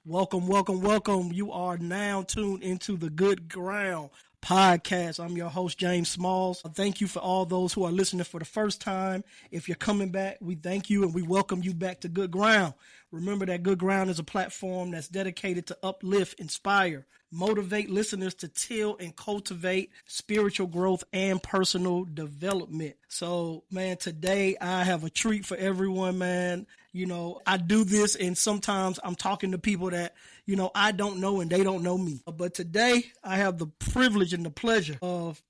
Welcome, welcome, welcome. You are now tuned into the Good Ground podcast. I'm your host, James Smalls. Thank you for all those who are listening for the first time. If you're coming back, we thank you and we welcome you back to Good Ground. Remember that Good Ground is a platform that's dedicated to uplift, inspire, motivate listeners to till and cultivate spiritual growth and personal development. So, man, today I have a treat for everyone, man. I do this and sometimes I'm talking to people that, I don't know and they don't know me. But today I have the privilege and the pleasure of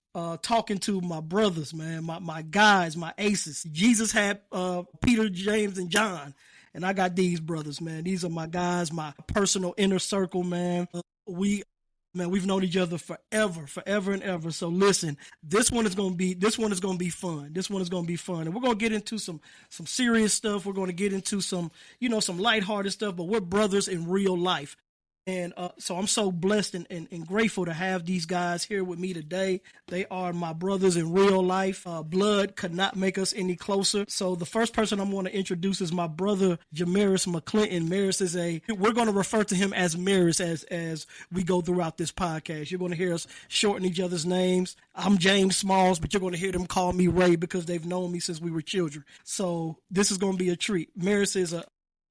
talking to my brothers, man, my guys, my aces. Jesus had Peter, James, and John. And I got these brothers, man. These are my guys, my personal inner circle, man. We've known each other forever and ever. So listen, this one is gonna be fun. And we're gonna get into some serious stuff. We're gonna get into some lighthearted stuff, but we're brothers in real life. And so I'm so blessed and grateful to have these guys here with me today. They are my brothers in real life. Blood could not make us any closer. So the first person I'm going to introduce is my brother, Jamarris McClenton. We're going to refer to him as Maris as we go throughout this podcast. You're going to hear us shorten each other's names. I'm James Smalls, but you're going to hear them call me Ray because they've known me since we were children. So this is going to be a treat. Maris is a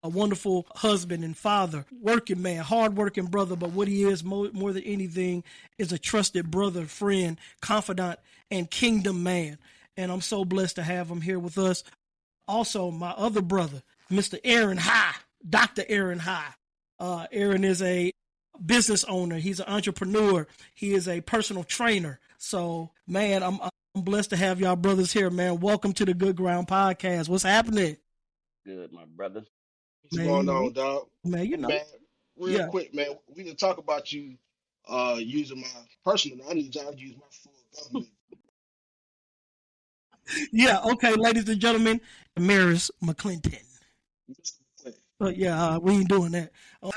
wonderful husband and father, working man, hardworking brother, but what he is more than anything is a trusted brother, friend, confidant, and kingdom man. And I'm so blessed to have him here with us. Also, my other brother, Mr. Aaron High, Dr. Aaron High. Aaron is a business owner. He's an entrepreneur. He is a personal trainer. So, man, I'm blessed to have y'all brothers here, man. Welcome to the Good Ground podcast. What's happening? Good, my brother. What's going on, dog? Man, Man, real quick, man, we can talk about you using my personal. I need y'all to use my full government. Yeah, okay, ladies and gentlemen, Jamarris McClenton. We ain't doing that. I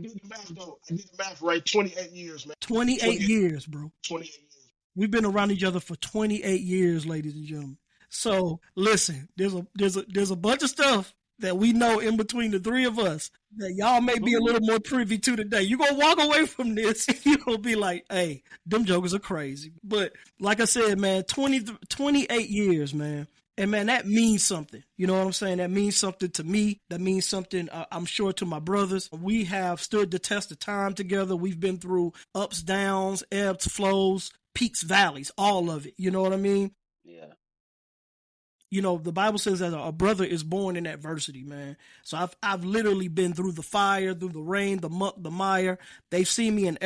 did the math, though. I did the math right. 28 years, man. 28 years, bro. 28 years. We've been around each other for 28 years, ladies and gentlemen. So, listen, there's a bunch of stuff that we know in between the three of us that y'all may be a little more privy to today. You're going to walk away from this and you're going to be like, hey, them jokers are crazy. But like I said, man, 28 years, man. And man, that means something. You know what I'm saying? That means something to me. That means something, I'm sure, to my brothers. We have stood the test of time together. We've been through ups, downs, ebbs, flows, peaks, valleys, all of it. You know what I mean? Yeah. The Bible says that a brother is born in adversity, man. So I've literally been through the fire, through the rain, the muck, the mire. They've seen me in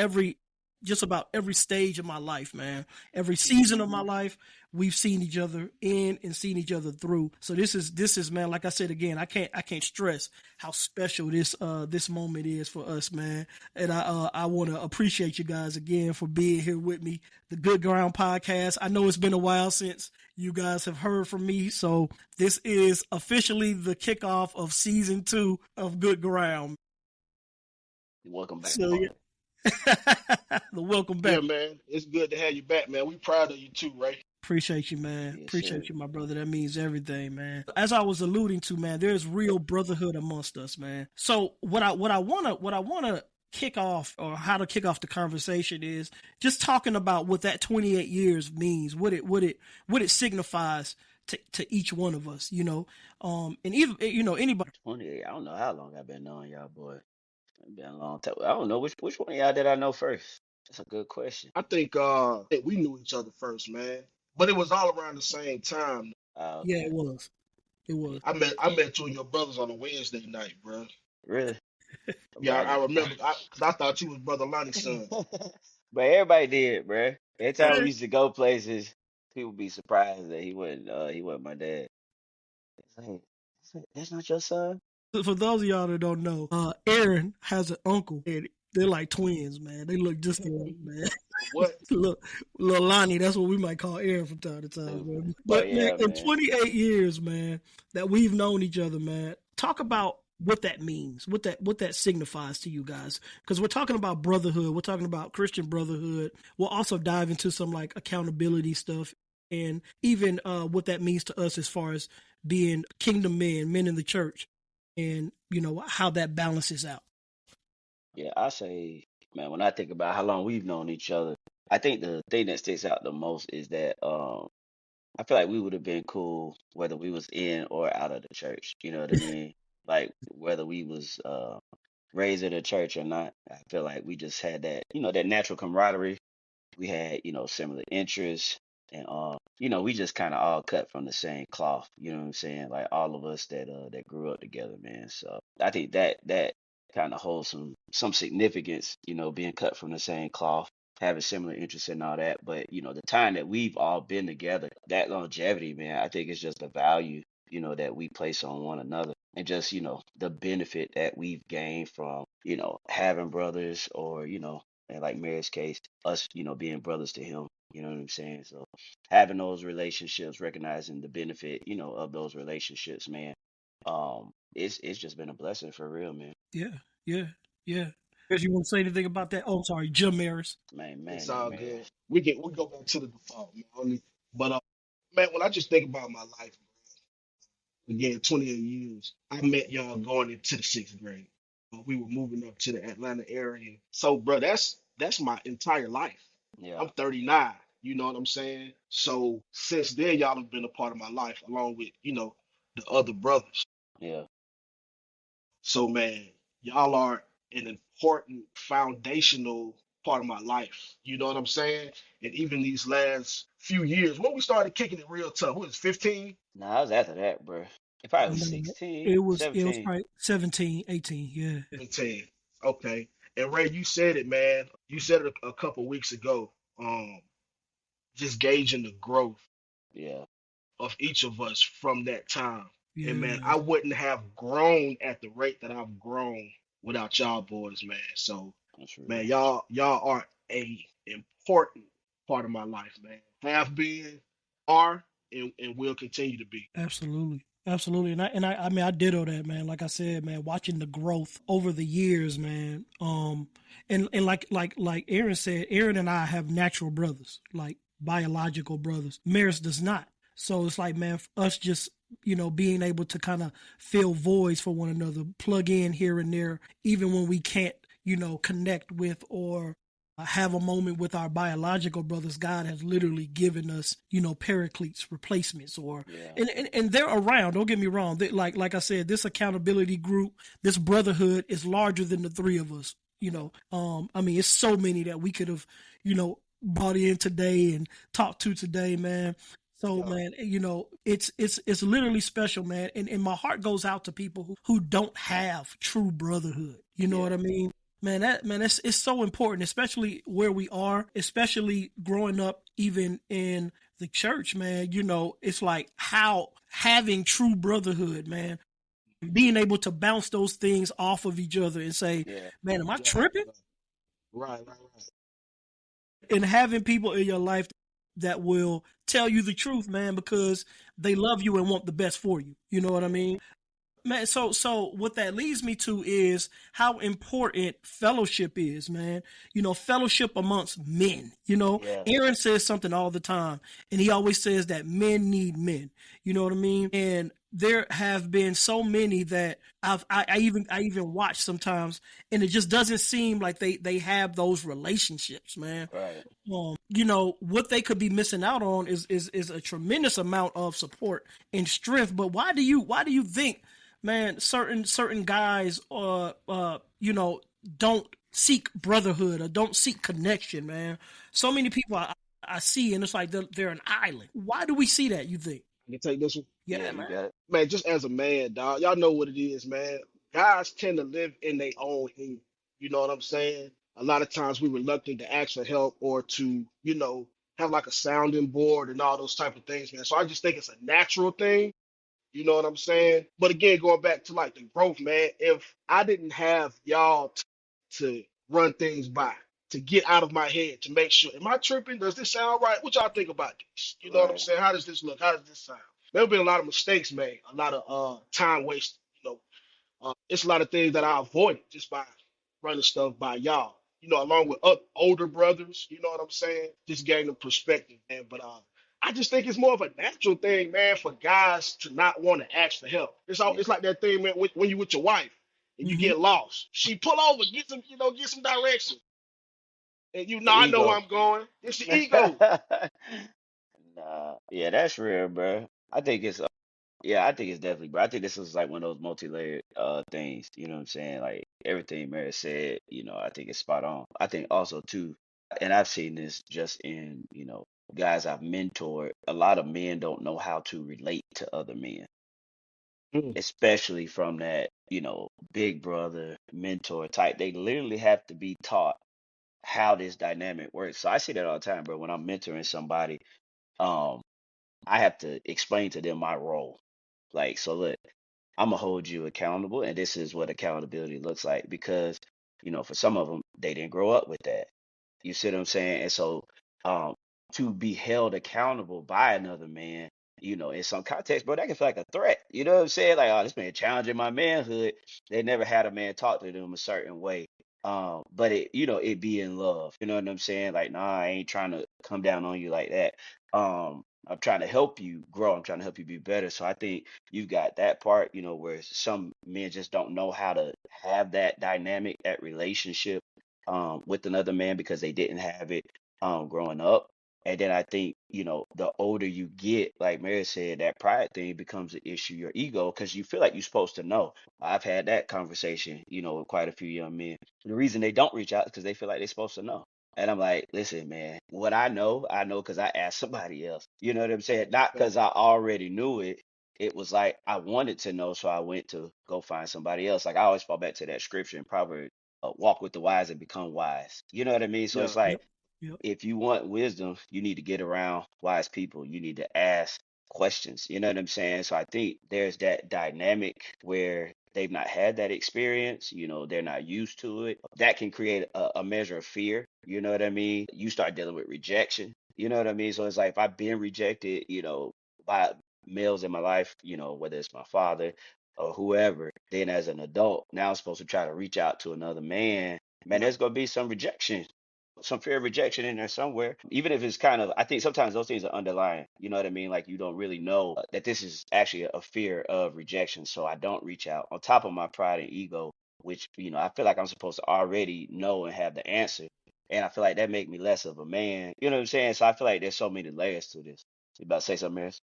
just about every stage of my life, man. Every season of my life, we've seen each other in and seen each other through. So this is, man, like I said again, I can't stress how special this moment is for us, man. And I want to appreciate you guys again for being here with me. The Good Ground podcast. I know it's been a while since you guys have heard from me. So this is officially the kickoff of season 2 of Good Ground. Welcome back. So, yeah. The welcome back. Yeah, man. It's good to have you back, man. We proud of you too, right? Appreciate you, man. Yes, Appreciate sir. you, my brother. That means everything, man. As I was alluding to, man, there's real brotherhood amongst us, man. So what I wanna kick off, or how to kick off the conversation, is just talking about what that 28 years means, what it signifies to each one of us, and even anybody. 28. I don't know how long I've been knowing y'all, boy. It's been a long time. I don't know which one of y'all did I know first. That's a good question. I think we knew each other first, man. But it was all around the same time. Yeah, it was. I met you and your brothers on a Wednesday night, bro. Really? Yeah, I remember. Cause I thought you was Brother Lonnie's son. But everybody did, bruh. Every time we used to go places, people be surprised that he wasn't my dad. It's like, that's not your son? For those of y'all that don't know, Aaron has an uncle, and they're like twins, man. They look just alike, man. What? Little Lonnie, that's what we might call Aaron from time to time, man. But yeah, man, in man. 28 years, man, that we've known each other, man, talk about what that means, what that signifies to you guys. Because we're talking about brotherhood, we're talking about Christian brotherhood. We'll also dive into some like accountability stuff, and even what that means to us as far as being kingdom men in the church, and how that balances out. Yeah, I say, man, when I think about how long we've known each other, I think the thing that sticks out the most is that I feel like we would have been cool whether we was in or out of the church. You know what I mean? Like whether we was raised in a church or not. I feel like we just had that, that natural camaraderie. We had, similar interests, and we just kind of all cut from the same cloth. You know what I'm saying? Like all of us that grew up together, man. So I think that kind of holds some significance, being cut from the same cloth, having similar interests and all that. But the time that we've all been together, that longevity, man, I think it's just the value, that we place on one another, and just the benefit that we've gained from having brothers, or and like Mary's case, us, being brothers to him. You know what I'm saying? So having those relationships, recognizing the benefit, of those relationships, man. It's just been a blessing for real, man. Yeah, yeah, yeah. Because you want to say anything about that? Oh, sorry, Jamarris. It's Man, all Jamarris. good. We go back to the default, man. But man, when I just think about my life, again, 28 years, I met y'all going into the sixth grade. We were moving up to the Atlanta area. So, bro, that's my entire life. Yeah, I'm 39. You know what I'm saying? So since then, y'all have been a part of my life, along with the other brothers. yeah, So, man, y'all are an important foundational part of my life. You know what I'm saying? And even these last few years, when we started kicking it real tough, what was 15? nah, I was after that, bro. It probably was No, 16, it was 17. probably 17, 18. Yeah, 17. Okay. And Ray, you said it, man. You said it a couple weeks ago. Um, just gauging the growth Yeah, of each of us from that time. And yeah, man, man. I wouldn't have grown at the rate that I've grown without y'all boys, man. So, that's man, real. y'all are a important part of my life, man. Have been, are, and will continue to be. Absolutely. Absolutely. I mean I ditto that, man. Like I said, man, watching the growth over the years, man. And like Aaron said, Aaron and I have natural brothers, like biological brothers. Maris does not. So it's like, man, for us just, being able to kind of fill voids for one another, plug in here and there, even when we can't, connect with or have a moment with our biological brothers. God has literally given us, paracletes, replacements, or Yeah, and they're around. Don't get me wrong. Like I said, this accountability group, this brotherhood is larger than the three of us. yeah, I mean, it's so many that we could have, brought in today and talked to today, man. So Yeah, man, it's literally special, man. And my heart goes out to people who don't have true brotherhood. You know yeah, what I mean? Man, it's so important, especially where we are, especially growing up even in the church, man. It's like how having true brotherhood, man, being able to bounce those things off of each other and say, yeah, man, am I yeah, tripping? yeah. Right. And having people in your life that will tell you the truth, man, because they love you and want the best for you. You know what I yeah, mean? Man, so what that leads me to is how important fellowship is, man. Fellowship amongst men. yeah, Aaron says something all the time, and he always says that men need men. You know what I mean? And there have been so many that I even watch sometimes, and it just doesn't seem like they have those relationships, man. right. What they could be missing out on is a tremendous amount of support and strength. But why do you think, man, certain guys don't seek brotherhood or don't seek connection, man? So many people I see, and it's like they're an island. Why do we see that, you think? I can take this one. Yeah, Yeah, you man. got it. Man, just as a man, dog, y'all know what it is, man. Guys tend to live in their own head. You know what I'm saying? A lot of times we're reluctant to ask for help or to, have like a sounding board and all those type of things, man. So I just think it's a natural thing. You know what I'm saying? But again, going back to like the growth, man, if I didn't have y'all to run things by, to get out of my head, to make sure, am I tripping? Does this sound right? What y'all think about this? You know what I'm Right. saying? How does this look? How does this sound? There have been a lot of mistakes made, a lot of time wasted. It's a lot of things that I avoided just by running stuff by y'all. Along with older brothers. You know what I'm saying? Just gaining perspective, man. But I just think it's more of a natural thing, man, for guys to not want to ask for help. It's all, Yeah, it's like that thing, man, when you with your wife. and you Mm-hmm. get lost. She pull over, get some direction. And The I know where ego. I'm going. It's the ego. Nah, yeah, that's real, bro. I think it's yeah, I think it's definitely, bro. I think this is like one of those multi-layered things. You know what I'm saying? Like everything Mary said, I think it's spot on. I think also too, and I've seen this just in, guys I've mentored. A lot of men don't know how to relate to other men, Mm, especially from that, big brother mentor type. They literally have to be taught how this dynamic works. So I see that all the time, bro. When I'm mentoring somebody, um, I have to explain to them my role. Like, so look, I'm gonna hold you accountable, and this is what accountability looks like because, for some of them, they didn't grow up with that. You see what I'm saying? And so, um, to be held accountable by another man, in some context, bro, that can feel like a threat. You know what I'm saying? Like, oh, this man challenging my manhood. They never had a man talk to them a certain way. But it be in love. You know what I'm saying? Like, nah, I ain't trying to come down on you like that. I'm trying to help you grow. I'm trying to help you be better. So I think you've got that part, where some men just don't know how to have that dynamic, that relationship with another man because they didn't have it growing up. And then I think, the older you get, like Mary said, that pride thing becomes an issue, your ego, because you feel like you're supposed to know. I've had that conversation, with quite a few young men. The reason they don't reach out is because they feel like they're supposed to know. And I'm like, listen, man, what I know because I asked somebody else. You know what I'm saying? Not fact. because I already knew it. It was like I wanted to know, so I went to go find somebody else. Like I always fall back to that scripture in Proverbs, walk with the wise and become wise. You know what I mean? So Yeah. it's like Yep. Yep. if you want wisdom, you need to get around wise people. You need to ask questions. You know what I'm saying? So I think there's that dynamic where they've not had that experience. They're not used to it. That can create a measure of fear. You know what I mean? You start dealing with rejection. You know what I mean? So it's like if I've been rejected, by males in my life, whether it's my father or whoever, then as an adult, now I'm supposed to try to reach out to another man. Man, Yeah. there's gonna be some rejection, some fear of rejection in there somewhere. Even if it's kind of, I think sometimes those things are underlying. You know what I mean? Like you don't really know that this is actually a fear of rejection. So I don't reach out on top of my pride and ego, which, I feel like I'm supposed to already know and have the answer. And I feel like that make me less of a man. You know what I'm saying? So I feel like there's so many layers to this. You about to say something, Maris?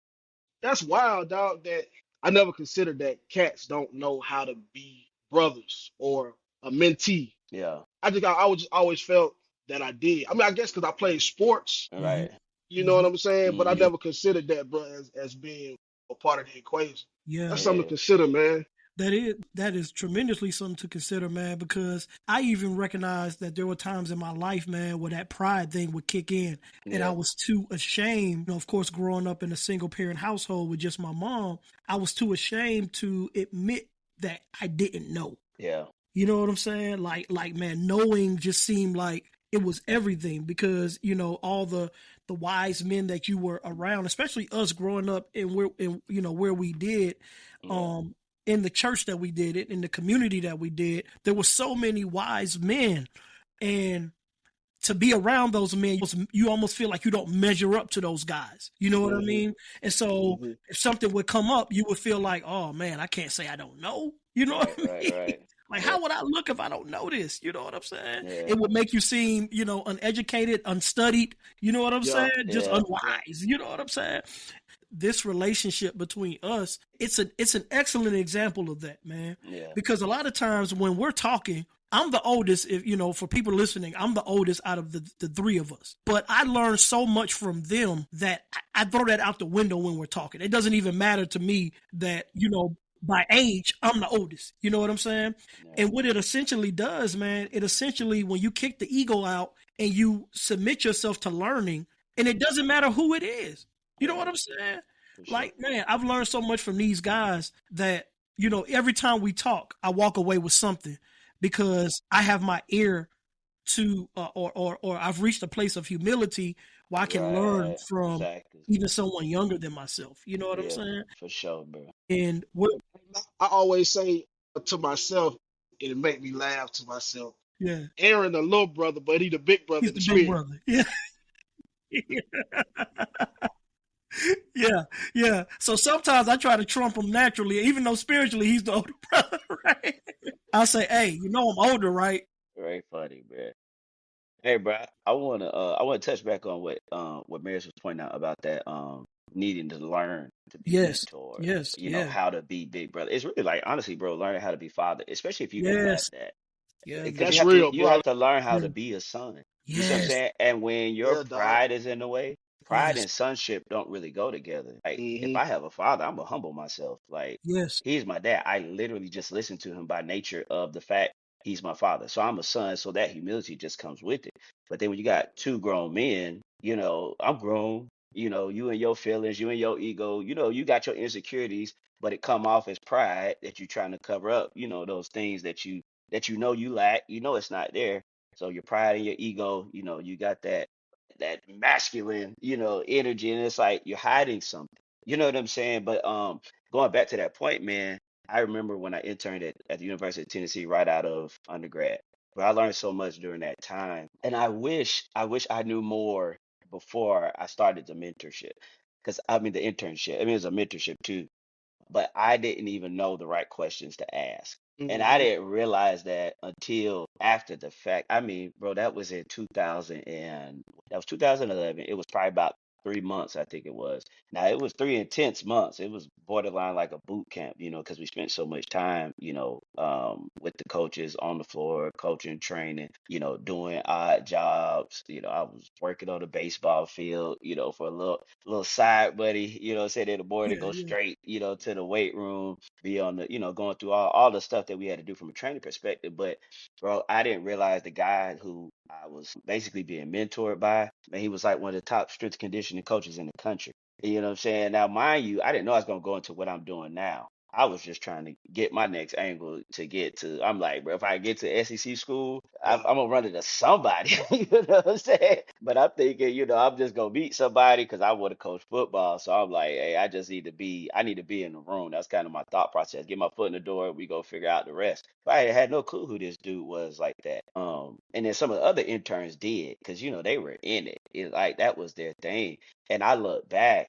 That's wild, dog. That I never considered that cats don't know how to be brothers or a mentee. Yeah. I was just always felt that I did. I mean, I guess because I played sports, Mm-hmm. Right. you know what Mm-hmm. I'm saying? But I Mm-hmm. Yep. never considered that, bro, as being a part of the equation. Yeah. That's something to Yeah. consider, man. That is tremendously something to consider, man, because I even recognized that there were times in my life, man, where that pride thing would kick in and I Yeah. was too ashamed. Of course, growing up in a single parent household with just my mom, I was too ashamed to admit that I didn't know. Yeah. You know what I'm saying? Like man, knowing just seemed like it was everything because all the wise men that you were around, especially us growing up where we did, Yeah. um, in the church that we did it, in the community that we did, there were so many wise men, and to be around those men, you almost feel like you don't measure up to those guys. You know what I Hmm. mean? And so Hmm. if something would come up, you would feel like, oh man, I can't say I don't know. You know what Right. I Right. mean? Right. Like, Yeah. how would I look if I don't know this? You know what I'm saying? Yeah. It would make you seem, uneducated, unstudied. You know what I'm Yeah. saying? Just Yeah. Yeah. unwise. You know what I'm saying? This relationship between us, it's an excellent example of that, man. Yeah. Because a lot of times when we're talking, I'm the oldest, if for people listening, I'm the oldest out of the three of us. But I learned so much from them that I throw that out the window when we're talking. It doesn't even matter to me that, by age, I'm the oldest. You know what I'm saying? Yeah. And what it essentially does, man, it essentially, when you kick the ego out and you submit yourself to learning, and it doesn't matter who it is. You know what Yeah. I'm saying? For sure. Like, man, I've learned so much from these guys that, every time we talk, I walk away with something because I have my ear to, or I've reached a place of humility where I can learn Right. from Exactly. even someone younger than myself. You know what I'm Yeah. saying? For sure, bro. And we're, I always say to myself, it make me laugh to myself. yeah, Aaron, the little brother, but he the big brother he's in the the big spirit. brother. Yeah. Yeah, yeah. So sometimes I try to trump him naturally, even though spiritually he's the older brother, right? I say, hey, you know I'm older, right? Very funny, man. Hey, bro, I wanna touch back on what Maris was pointing out about that needing to learn to be Yes, mentored, yes, yeah, how to be big brother. It's really like honestly, bro, learning how to be father, especially if you don't have yes, that. yeah, Because you That's have to real, you bro. have to learn how yeah, to be a son. You see what I'm yes, saying? And when your Yeah, dog. pride is in the way, pride yes, and sonship don't really go together. Like if Hmm. I have a father, I'm gonna humble myself. Like yes, he's my dad. I literally just listen to him by nature of the fact he's my father. So I'm a son, so that humility just comes with it. But then when you got two grown men, I'm grown, you and your feelings, you and your ego, you got your insecurities, but it come off as pride that you're trying to cover up, those things that you lack, it's not there. So your pride and your ego, you got that masculine, energy, and it's like you're hiding something. You know what I'm saying? But going back to that point, man, I remember when I interned at the University of Tennessee right out of undergrad. But I learned so much during that time. And I wish I knew more before I started the mentorship. Because I mean the internship. I mean it's a mentorship too, but I didn't even know the right questions to ask. And I Hmm. didn't realize that until after the fact. I mean, bro, that was in 2011. It was probably about 3 months, I think it was. Now it was 3 intense months. It was borderline like a boot camp, because we spent so much time, with the coaches on the floor, coaching, training, doing odd jobs. I was working on the baseball field, for a little side buddy, say in the morning, yeah, go yeah, straight, to the weight room, be on the, going through all the stuff that we had to do from a training perspective. But bro, I didn't realize the guy who I was basically being mentored by, man, he was like one of the top strength conditioning coaches in the country. You know what I'm saying? Now, mind you, I didn't know I was gonna go into what I'm doing now. I was just trying to get my next angle to get to. I'm like, bro, if I get to SEC school, I'm, Yeah, I'm gonna run into somebody. You know what I'm saying? But I'm thinking, I'm just gonna meet somebody because I want to coach football. So I'm like, hey, I need to be in the room. That's kind of my thought process. Get my foot in the door, we go figure out the rest. But I had no clue who this dude was like that. And then some of the other interns did, because they were in it. Like that was their thing. And I look back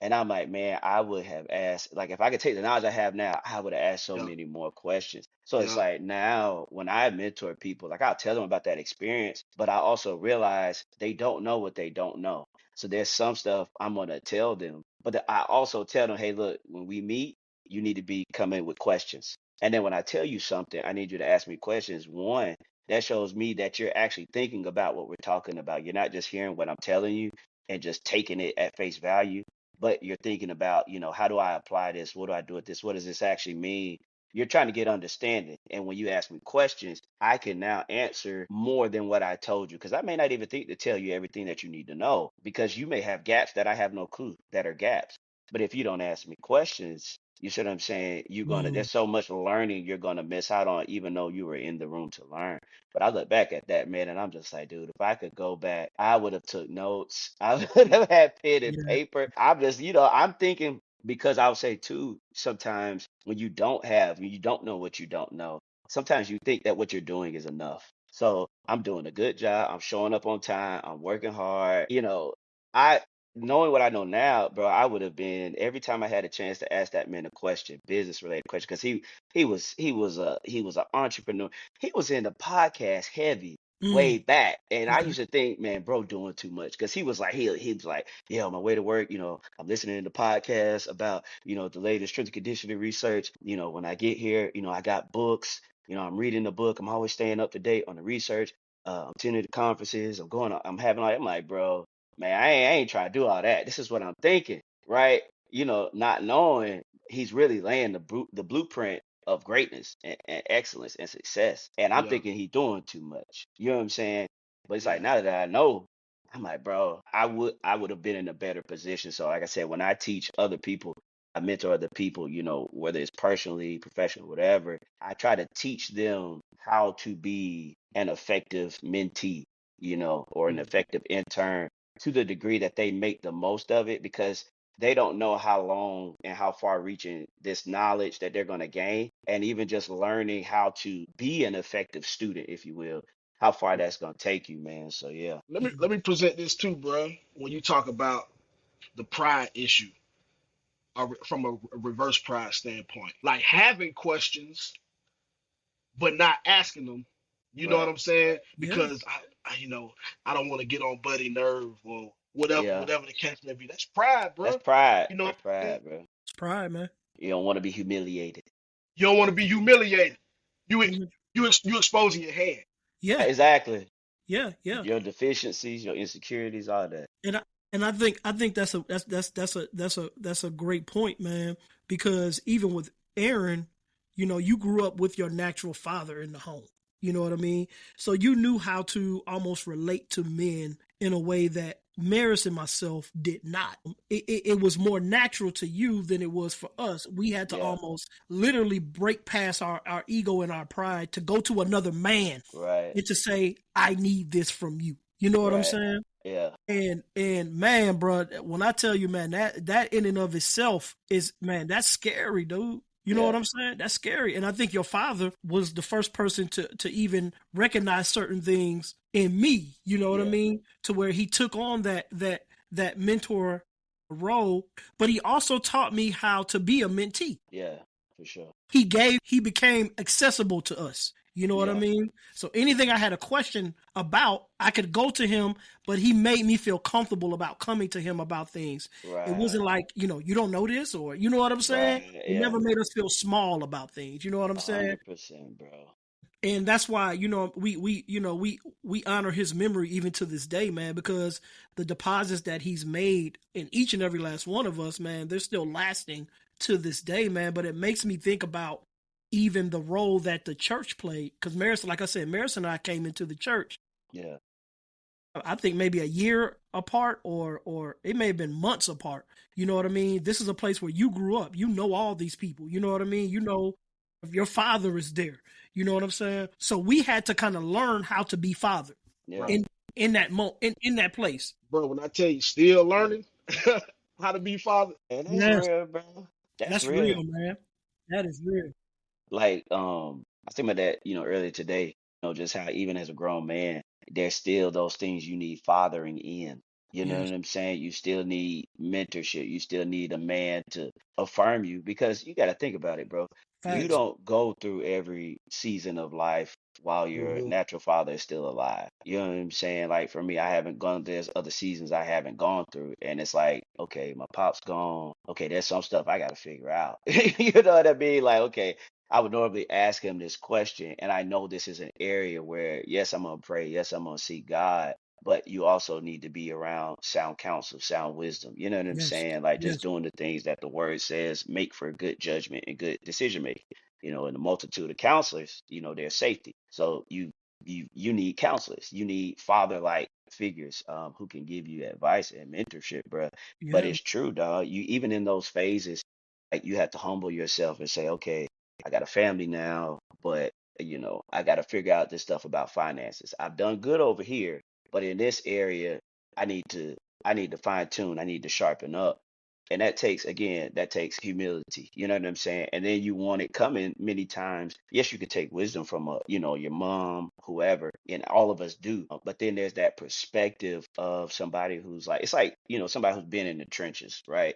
and I'm like, man, I would have asked, like, if I could take the knowledge I have now, I would have asked so yeah, many more questions. So it's yeah. like now when I mentor people, like I'll tell them about that experience, but I also realize they don't know what they don't know. So there's some stuff I'm gonna tell them, but I also tell them, hey, look, when we meet, you need to be coming with questions. And then when I tell you something, I need you to ask me questions. One, that shows me that you're actually thinking about what we're talking about. You're not just hearing what I'm telling you and just taking it at face value, but you're thinking about, how do I apply this? What do I do with this? What does this actually mean? You're trying to get understanding. And when you ask me questions, I can now answer more than what I told you. Because I may not even think to tell you everything that you need to know because you may have gaps that I have no clue that are gaps. But if you don't ask me questions, you see what I'm saying? mm, There's so much learning you're gonna miss out on, even though you were in the room to learn. But I look back at that, man, and I'm just like, dude, if I could go back, I would have took notes. I would have had pen and yeah, paper. I'm just, I'm thinking because I would say too, sometimes when you don't know what you don't know, sometimes you think that what you're doing is enough. So I'm doing a good job. I'm showing up on time. I'm working hard. I knowing what I know now, bro, I would have been every time I had a chance to ask that man a question, business related question, because he was an entrepreneur. He was in the podcast heavy mm, way back, and I okay, used to think, man, bro, doing too much, because he was like he was like, yeah, on my way to work, I'm listening to podcasts about the latest strength and conditioning research. When I get here, I got books. I'm reading the book. I'm always staying up to date on the research. I'm attending the conferences. I'm having I'm like, bro, man, I ain't trying to do all that. This is what I'm thinking, right? Not knowing he's really laying the blueprint of greatness and excellence and success. And I'm Yeah, thinking he's doing too much. You know what I'm saying? But it's like yeah. now that I know, I'm like, bro, I would have been in a better position. So like I said, when I teach other people, I mentor other people, whether it's personally, professional, whatever, I try to teach them how to be an effective mentee, or an Mhm. effective intern to the degree that they make the most of it, because they don't know how long and how far reaching this knowledge that they're going to gain, and even just learning how to be an effective student, if you will, how far that's going to take you, man. So yeah. Let me mm, let me present this too, bro. When you talk about the pride issue, from a reverse pride standpoint, like having questions but not asking them. You know what Right. I'm saying? Yeah. Because I don't want to get on buddy nerve or whatever, Yeah. whatever the case may be. That's pride, That's bro. pride. You know what That's I'm saying? pride, bro. It's pride, man. You don't want to be humiliated. You don't want to be humiliated. You Mhm. you exposing your hand. Yeah. Exactly. Yeah. Yeah. Your deficiencies, your insecurities, all that. And I think that's a great point, man. Because even with Aaron, you grew up with your natural father in the home. You know what I mean? So you knew how to almost relate to men in a way that Maris and myself did not. It was more natural to you than it was for us. We had to Yeah. almost literally break past our ego and our pride to go to another man Right. and to say, I need this from you. You know what I'm Right. saying? Yeah. And man, bro, when I tell you, man, that in and of itself is, man, that's scary, dude. You know what Yeah. I'm saying? That's scary. And I think your father was the first person to even recognize certain things in me. You know what I Yeah. mean? To where he took on that mentor role, but he also taught me how to be a mentee. Yeah. For sure. He became accessible to us. You know what I Yeah. mean? So anything I had a question about, I could go to him, but he made me feel comfortable about coming to him about things. It Right. wasn't like, you don't know this, or you know what I'm saying? Right. It Yeah. never made us feel small about things. You know what I'm saying? 100%, bro. And that's why, we honor his memory even to this day, man, because the deposits that he's made in each and every last one of us, man, they're still lasting to this day, man. But it makes me think about even the role that the church played. Because Maris, like I said, Maris and I came into the church, Yeah. I think maybe a year apart, or it may have been months apart. You know what I mean? This is a place where you grew up. You know all these people. You know what I mean? You know if your father is there. You know what I'm saying? So we had to kind of learn how to be father Yeah. Right, in that in that place. bro. When I tell you, still learning how to be father. And that's Yes, real, bro. That's that's real. real, man. That is real. Like, I was thinking about that, earlier today, just how even as a grown man, there's still those things you need fathering in. You know Yes, what I'm saying? You still need mentorship. You still need a man to affirm you because you got to think about it, bro. You facts. don't go through every season of life while your Hmm. natural father is still alive. You know what I'm saying? Like for me, I haven't gone, there's other seasons I haven't gone through. And it's like, okay, my pop's gone. Okay, there's some stuff I got to figure out. You know what I mean? Like, okay, I would normally ask him this question, and I know this is an area where, yes, I'm gonna pray, yes, I'm gonna seek God, but you also need to be around sound counsel, sound wisdom. You know what I'm Yes, saying? Like just yes, doing the things that the word says make for good judgment and good decision making. In the multitude of counselors, there's safety. So you need counselors, you need father like figures who can give you advice and mentorship, bro. But yeah, it's true, dog. You even in those phases, like you have to humble yourself and say, okay, I got a family now, but I got to figure out this stuff about finances. I've done good over here, but in this area, I need to I need to fine tune. I need to sharpen up. And that takes humility. You know what I'm saying? And then you want it coming many times. Yes, you could take wisdom from your mom, whoever, and all of us do. But then there's that perspective of somebody who's like, it's like, somebody who's been in the trenches, right?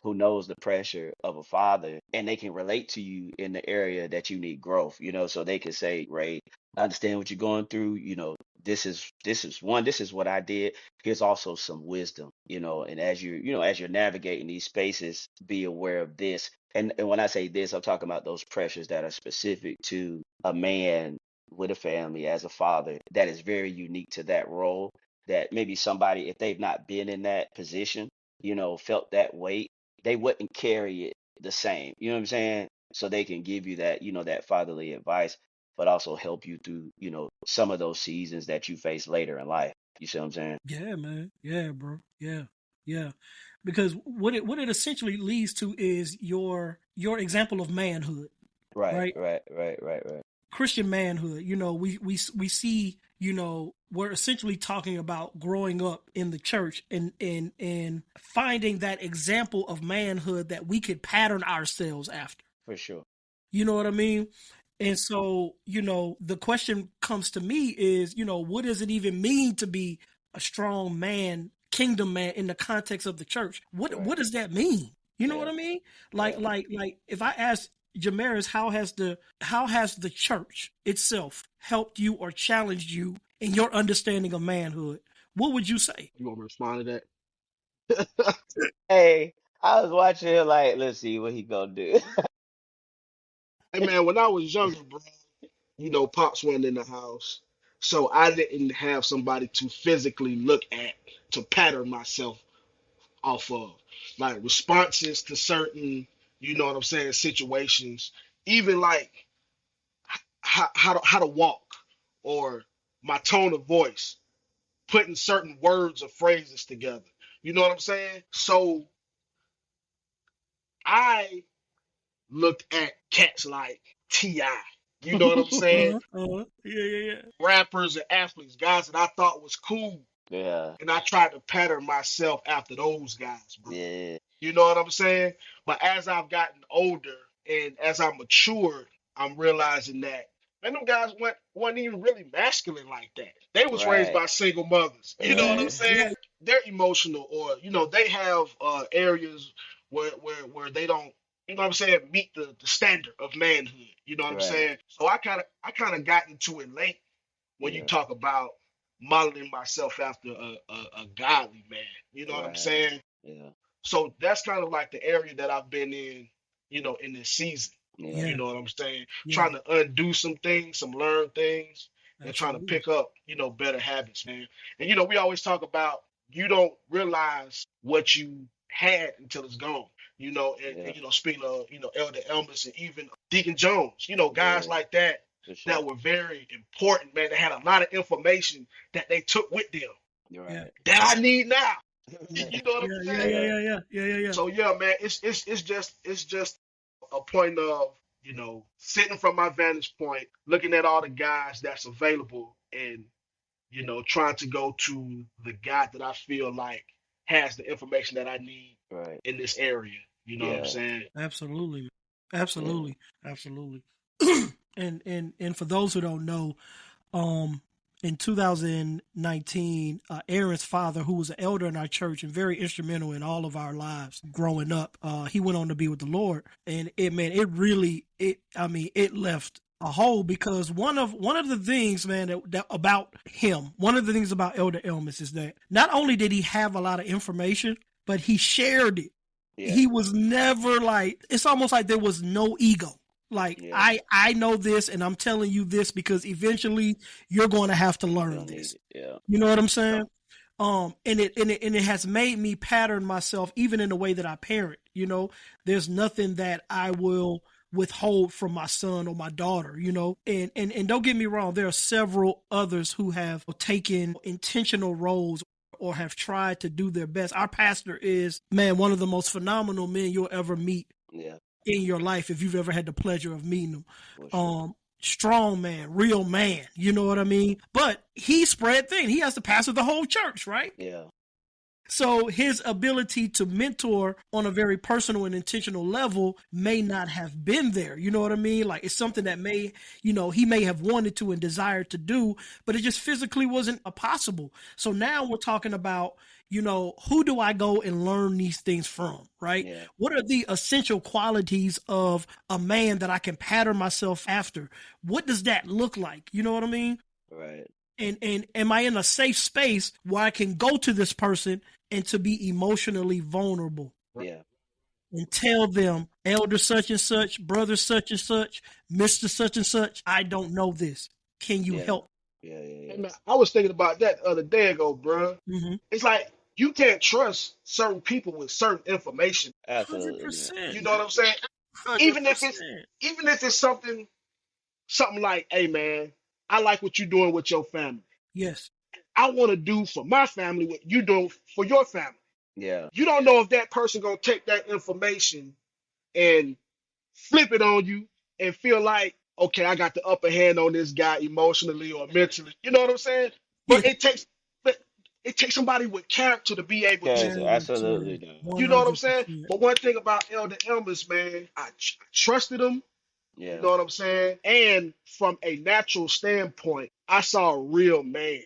Who knows the pressure of a father and they can relate to you in the area that you need growth, so they can say, Ray, I understand what you're going through. This is what I did. Here's also some wisdom, and as you're navigating these spaces, be aware of this. And when I say this, I'm talking about those pressures that are specific to a man with a family as a father that is very unique to that role. That maybe somebody, if they've not been in that position, felt that weight, they wouldn't carry it the same. You know what I'm saying? So they can give you that, that fatherly advice, but also help you through, some of those seasons that you face later in life. You see what I'm saying? yeah, man. Yeah, bro. Yeah, yeah. Because what it essentially leads to is your example of manhood, Right, right? right, right, right, right. Christian manhood. We see, we're essentially talking about growing up in the church and finding that example of manhood that we could pattern ourselves after. For sure. You know what I mean? And so, the question comes to me is, what does it even mean to be a strong man kingdom man in the context of the church. What Right. does that mean? You know Yeah. what I mean? Yeah. Like if I ask Jamarris, how has the church itself helped you or challenged you in your understanding of manhood? What would you say? You want me to respond to that? Hey, I was watching him like, let's see what he gonna do. Hey man, when I was younger, bro, pops wasn't in the house, so I didn't have somebody to physically look at to pattern myself off of, like responses to certain, what I'm saying, situations, even like how to walk or my tone of voice, putting certain words or phrases together. You know what I'm saying? So I looked at cats like T.I. You know what I'm saying? Yeah. Rappers and athletes, guys that I thought was cool. Yeah. And I tried to pattern myself after those guys, bro. Yeah. You know what I'm saying? But as I've gotten older and as I matured, I'm realizing that man, them guys weren't even really masculine like that. They was raised Right. by single mothers. You know what I'm Right, Right. saying? right, They're emotional, or they have areas where they don't, what I'm saying, meet the standard of manhood. You know what I'm Right. saying? So I kinda got into it late when you Yeah. talk about modeling myself after a godly man. You know what I'm Right. saying? Yeah. So that's kind of like the area that I've been in, in this season. Yeah. You yeah, know what I'm saying? yeah, Trying to undo some things, some learned things, and trying to absolutely. pick up, better habits, man. And we always talk about you don't realize what you had until it's gone. Yeah. Speaking of, Elder Elvis and even Deacon Jones, guys Yeah. like that For sure. that were very important, man. They had a lot of information that they took with them You're Yeah, right. that I need now. You know what yeah, I'm yeah, saying? yeah, Yeah. yeah, yeah, yeah, yeah, yeah. So yeah, man, it's just a point of sitting from my vantage point, looking at all the guys that's available, and trying to go to the guy that I feel like has the information that I need Right. in this area. You know what I'm Yeah. saying? Absolutely, Yeah. absolutely, absolutely. And for those who don't know, um, in 2019, Aaron's father, who was an elder in our church and very instrumental in all of our lives growing up, he went on to be with the Lord, and it left a hole because one of the things, man, that about him, one of the things about Elder Elmis is that not only did he have a lot of information, but he shared it. Yeah. He was never like, it's almost like there was no ego. Like Yeah. I know this and I'm telling you this because eventually you're going to have to You learn don't need this. it. Yeah. You know what I'm saying? And it has made me pattern myself even in the way that I parent. There's nothing that I will withhold from my son or my daughter, and don't get me wrong, there are several others who have taken intentional roles or have tried to do their best. Our pastor is, man, one of the most phenomenal men you'll ever meet Yeah. in your life if you've ever had the pleasure of meeting him. For sure. Strong man, real man, you know what I mean? But he spread thin. He has to pastor the whole church, right? Yeah. So his ability to mentor on a very personal and intentional level may not have been there. You know what I mean? Like it's something that he may have wanted to and desired to do, but it just physically wasn't possible. So now we're talking about, who do I go and learn these things from, right? Yeah. What are the essential qualities of a man that I can pattern myself after? What does that look like? You know what I mean? Right. And am I in a safe space where I can go to this person and to be emotionally vulnerable Yeah. and tell them, elder such and such, brother such and such, Mr. such and such, I don't know this. Can you Yeah. help? Yeah. Yeah. Hey Yeah. man, I was thinking about that the other day ago, bro. Mm-hmm. It's like you can't trust certain people with certain information. Absolutely not. 100%. You know what I'm saying? Even if it's 100%. even if it's something like, hey man, I like what you're doing with your family. Yes. I want to do for my family what you do for your family. Yeah. You don't know if that person gonna take that information and flip it on you and feel like, okay, I got the upper hand on this guy emotionally or mentally. You know what I'm saying? Yeah. But it takes somebody with character to be able to. Character. Character. Absolutely no. You know what I'm saying? 100%. But one thing about Elder Elvis, man, I trusted him. You Yeah. know what I'm saying? And from a natural standpoint, I saw a real man.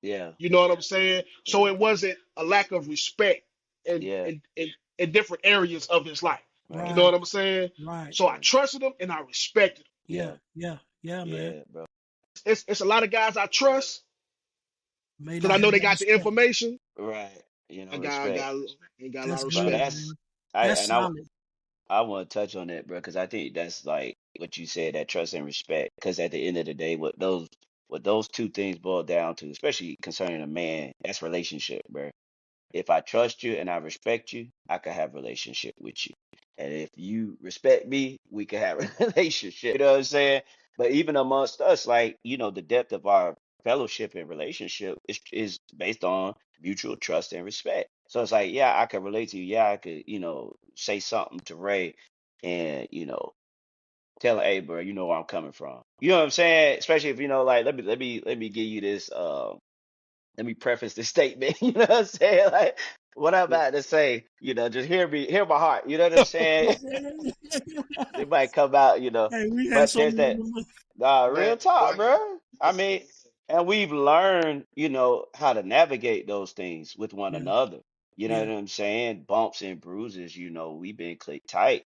Yeah. You know what I'm saying? So Yeah. it wasn't a lack of respect in Yeah. in in, in different areas of his life. You Right. know Right. what I'm saying? Right. So I trusted him and I respected him. Yeah. Yeah. Yeah. Yeah, man. Yeah, bro. It's a lot of guys I trust May because not I know have they that got the respect. information. Right. You know, I respect. got ain't got a lot That's of Bro, good, respect. that's man. I That's and I solid. I want to touch on that, bro, because I think that's like what you said, that trust and respect. Because at the end of the day, what those two things boil down to, especially concerning a man, that's relationship, bro. If I trust you and I respect you, I can have a relationship with you. And if you respect me, we can have a relationship. You know what I'm saying? But even amongst us, like, the depth of our fellowship and relationship is based on mutual trust and respect. So it's like, yeah, I could relate to you. Yeah, I could, say something to Ray and, tell her, hey, bro, you know where I'm coming from. You know what I'm saying? Especially if, like, let me give you this, let me preface this statement. You know what I'm saying? Like what I'm about to say, just hear my heart. You know what I'm saying? It might come out, Hey, we had but so there's that many. Man, real go talk, ahead. bro. I mean, and we've learned, how to navigate those things with one Yeah. another. You know Yeah. what I'm saying? Bumps and bruises, we've been clicked tight,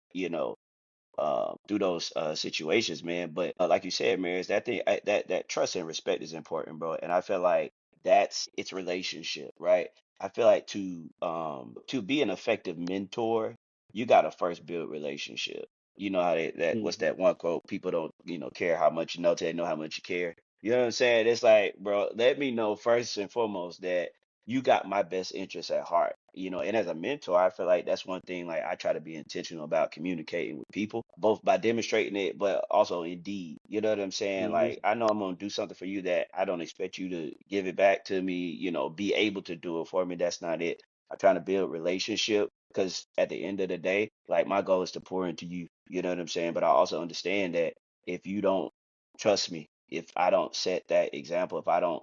through those situations, man. But like you said, Maris, that thing, that trust and respect is important, bro. And I feel like that's its relationship, right? I feel like to be an effective mentor, you gotta first build relationship. You know how that what's Mhm. that one quote? People don't care how much you know till they know how much you care. You know what I'm saying? It's like, bro, let me know first and foremost that you got my best interests at heart. And as a mentor, I feel like that's one thing like I try to be intentional about communicating with people, both by demonstrating it, but also in deed. You know what I'm saying? Mhm. Like I know I'm gonna do something for you that I don't expect you to give it back to me, be able to do it for me. That's not it. I'm trying to build relationship because at the end of the day, like my goal is to pour into you. You know what I'm saying? But I also understand that if you don't trust me, if I don't set that example, if I don't,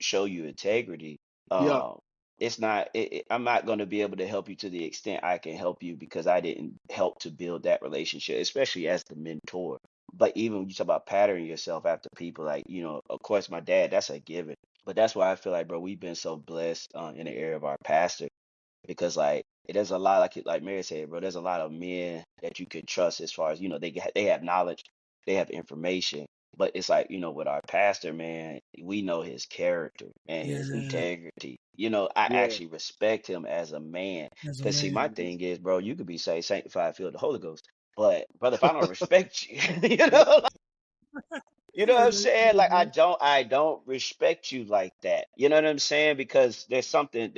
show you integrity, Yeah. um, it's not I'm not going to be able to help you to the extent I can help you because I didn't help to build that relationship, especially as the mentor. But even when you talk about patterning yourself after people, like, of course my dad, that's a given. But that's why I feel like, bro, we've been so blessed in the area of our pastor because like there's a lot, like Mary said, bro, there's a lot of men that you can trust as far as they have knowledge, they have information, but it's like with our pastor, man, we know his character and his Yeah. integrity. I Yeah. actually respect him as a man As a because see, man. my Mhm. thing is, bro, you could be saved, sanctified, filled with the Holy Ghost, but brother, if I don't respect you, you know you know what I'm saying? Like I don't respect you like that. You know what I'm saying? Because there's something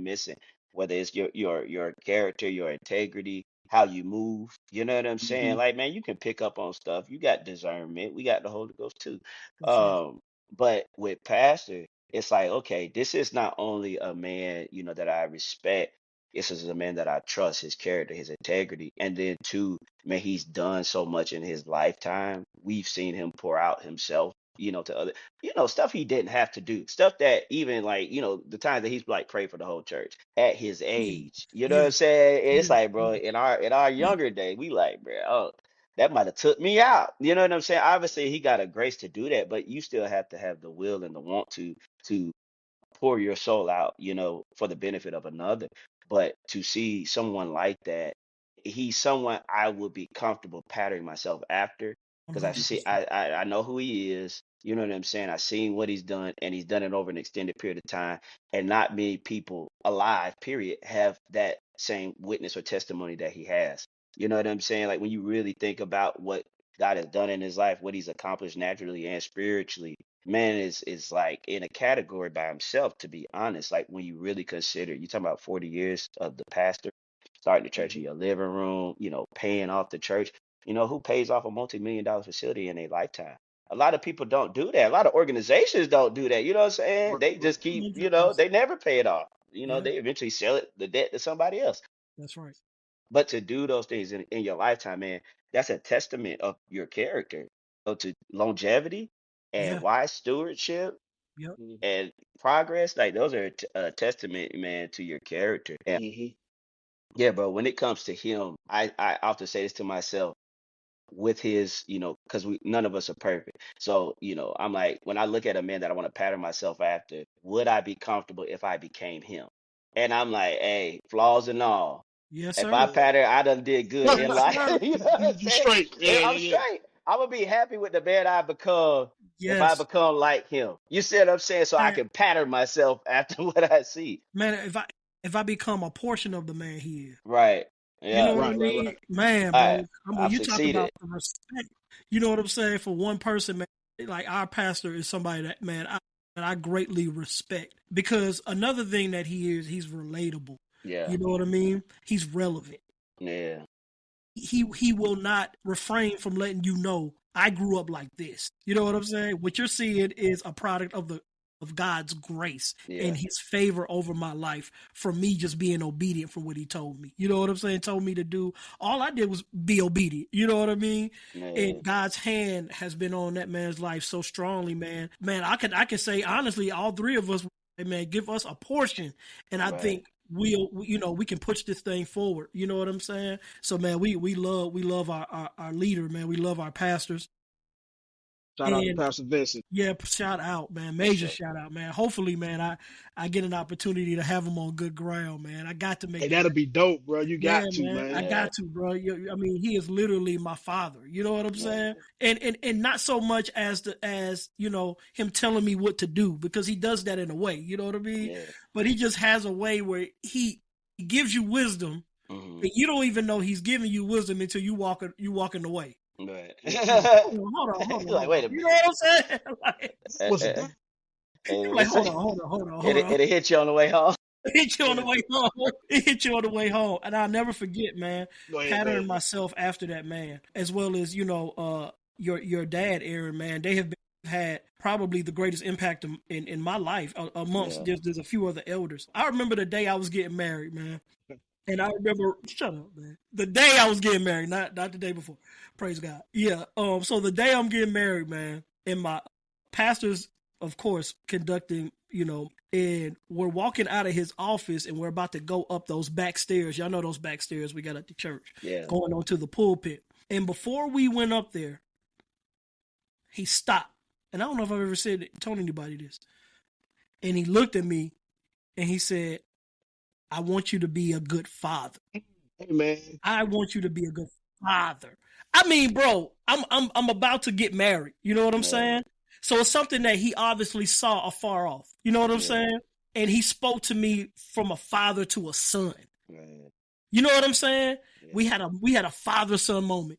missing. Whether it's your character, your integrity, how you move. You know what I'm saying? Mhm. Like, man, you can pick up on stuff. You got discernment. We got the Holy Ghost too. That's right. But with Pastor, it's like, okay, this is not only a man, that I respect. This is a man that I trust, his character, his integrity. And then two, man, he's done so much in his lifetime. We've seen him pour out himself, to other, stuff he didn't have to do, stuff that even like, the times that he's like prayed for the whole church at his Yeah. age. You know what Yeah. I'm saying? It's Yeah. like, bro, in our Yeah. younger day, we like, bro, oh, that might have took me out. You know what I'm saying? Obviously, he got a grace to do that, but you still have to have the will and the want to pour your soul out, for the benefit of another. But to see someone like that, he's someone I would be comfortable patterning myself after because I see 100%. I know who he is. You know what I'm saying? I've seen what he's done, and he's done it over an extended period of time. And not many people alive, period, have that same witness or testimony that he has. You know what I'm saying? Like when you really think about what God has done in his life, what he's accomplished naturally and spiritually, man is like in a category by himself, to be honest. Like when you really consider, you talking about 40 years of the pastor starting the church in Mhm. your living room, paying off the church. Who pays off a multi-million-dollar facility in a lifetime? A lot of people don't do that. A lot of organizations don't do that. You know what I'm saying? Right. They Right. just keep, 100%. they never pay it off. Yeah. They eventually sell the debt to somebody else. That's right. But to do those things in your lifetime, man, that's a testament of your character. So to longevity and Yeah. wise stewardship Yep. Mhm. and progress, like those are a testament, man, to your character. And Mhm. yeah, bro, when it comes to him, I often say this to myself with his, because we none of us are perfect. So, I'm like, when I look at a man that I want to pattern myself after, would I be comfortable if I became him? And I'm like, hey, flaws and all. Yes, If sir. I Yeah. pattern, I done did good in Yes, life. sir. You know what I'm You saying? straight. Yeah, I'm yeah, straight. I'm gonna be happy with the man I become if I Yes. become like him. You see what I'm saying? So I Man, can pattern myself after what I see. man, if I become a portion of the man he is. Right. You know Yeah. what I right, right, mean? right. Man, All bro. right. Come on, I've you talk succeeded. about the respect. You know what I'm saying? For one person, man, like our pastor is somebody that I greatly respect. Because another thing that he is, he's relatable. Yeah. You know what I mean? He's relevant. Yeah. He will not refrain from letting you know I grew up like this. You know what I'm saying? What you're seeing is a product of God's grace Yeah. and his favor over my life from me just being obedient for what he told me. You know what I'm saying? Told me to do. All I did was be obedient. You know what I mean? Yeah. And God's hand has been on that man's life so strongly, man. Man, I can say honestly, all three of us, man, give us a portion, and I Right. think we can push this thing forward. You know what I'm saying? So man, we love our leader, man. We love our pastors. Shout out to And Pastor Vincent. yeah, shout out, man. For Major sure. shout out, man. Hopefully, man, I get an opportunity to have him on good ground, man. I got to Hey, make that that'll happen. be dope, bro. You Yeah, got to, man. I man. Yeah. got to, bro. I mean, he is literally my father. You know what I'm Yeah. saying? And not so much as him telling me what to do, because he does that in a way. You know what I mean? Yeah. But he just has a way where he gives you wisdom, Hmm. and you don't even know he's giving you wisdom until you walking away. Right. Yeah. You're like, Like, hold wait on. a You know minute. what I'm saying? Like, What was that? you're like, Listen, hold on. it'll hit you on the way home. It hit you on the Yeah. way home. It hit you on the way home. And I'll never forget, man, Go ahead, go patterning ahead. myself after that man, as well as, your dad, Aaron, man. They have had probably the greatest impact in my life amongst Yeah. there's a few other elders. I remember the day I was getting married, man. And I remember, shut up, man. The day I was getting married, not the day before. Praise God. Yeah. So the day I'm getting married, man, and my pastor's, of course, conducting, and we're walking out of his office and we're about to go up those back stairs. Y'all know those back stairs we got at the church, Yeah. going onto the pulpit. And before we went up there, he stopped. And I don't know if I've ever told anybody this. And he looked at me and he said, I want you to be a good father. Hey, man. I want you to be a good father. I mean, bro, I'm about to get married. You know what I'm Yeah. saying? So it's something that he obviously saw afar off. You know what I'm Yeah. saying? And he spoke to me from a father to a son. Right. You know what I'm saying? Yeah. We had a father son moment.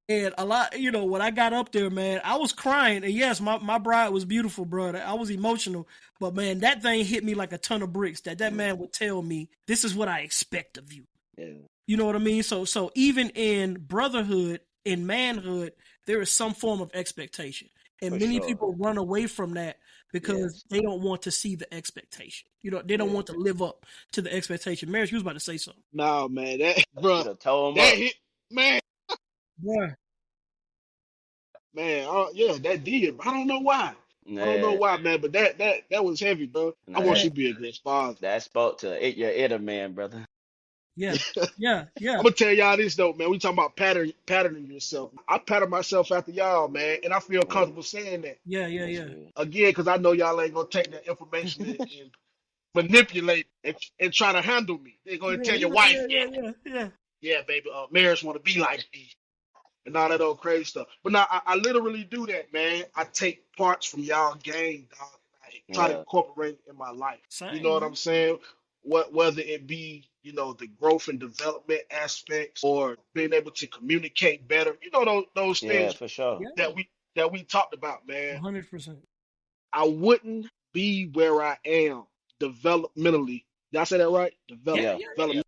And a lot, when I got up there, man, I was crying. And yes, my bride was beautiful, bro. I was emotional. But man, that thing hit me like a ton of bricks that man would tell me, this is what I expect of you. Yeah. You know what I mean? So even in brotherhood, in manhood, there is some form of expectation. And For many sure. people run away from that because Yes. they don't want to see the expectation. They don't Yeah. want to live up to the expectation. Marriage, you was about to say something. Nah, man. That, You bro, done tow him that up. hit, man. Yeah. Man, yeah, that did. I don't know why. I don't know Yeah. why, man, but that was heavy, bro. I Nah, want Yeah. you to be a good father. that spoke to it. Your inner man, brother. Yeah. Yeah. I'm Yeah. gonna tell y'all this though, man. We talking about patterning yourself. I pattern myself after y'all, man, and I feel Yeah. comfortable saying that Yeah. Yeah. That's Yeah. good. again because I know y'all ain't gonna take that information and manipulate and try to handle me. They're gonna Yeah. tell your Yeah. wife, Yeah. yeah, Yeah. Yeah. yeah, baby, marriage want to be like me and all that old crazy stuff. But now I literally do that, man. I take parts from y'all game, dog. I try to Yeah. incorporate it in my life. You know Same, what man. I'm saying? Whether it be the growth and development aspects or being able to communicate better, those Yeah. things For sure. Yeah. that we talked about, man. 100%. I wouldn't be where I am developmentally. Did I say that right? Yeah. Yeah. Yeah. Yeah. Development.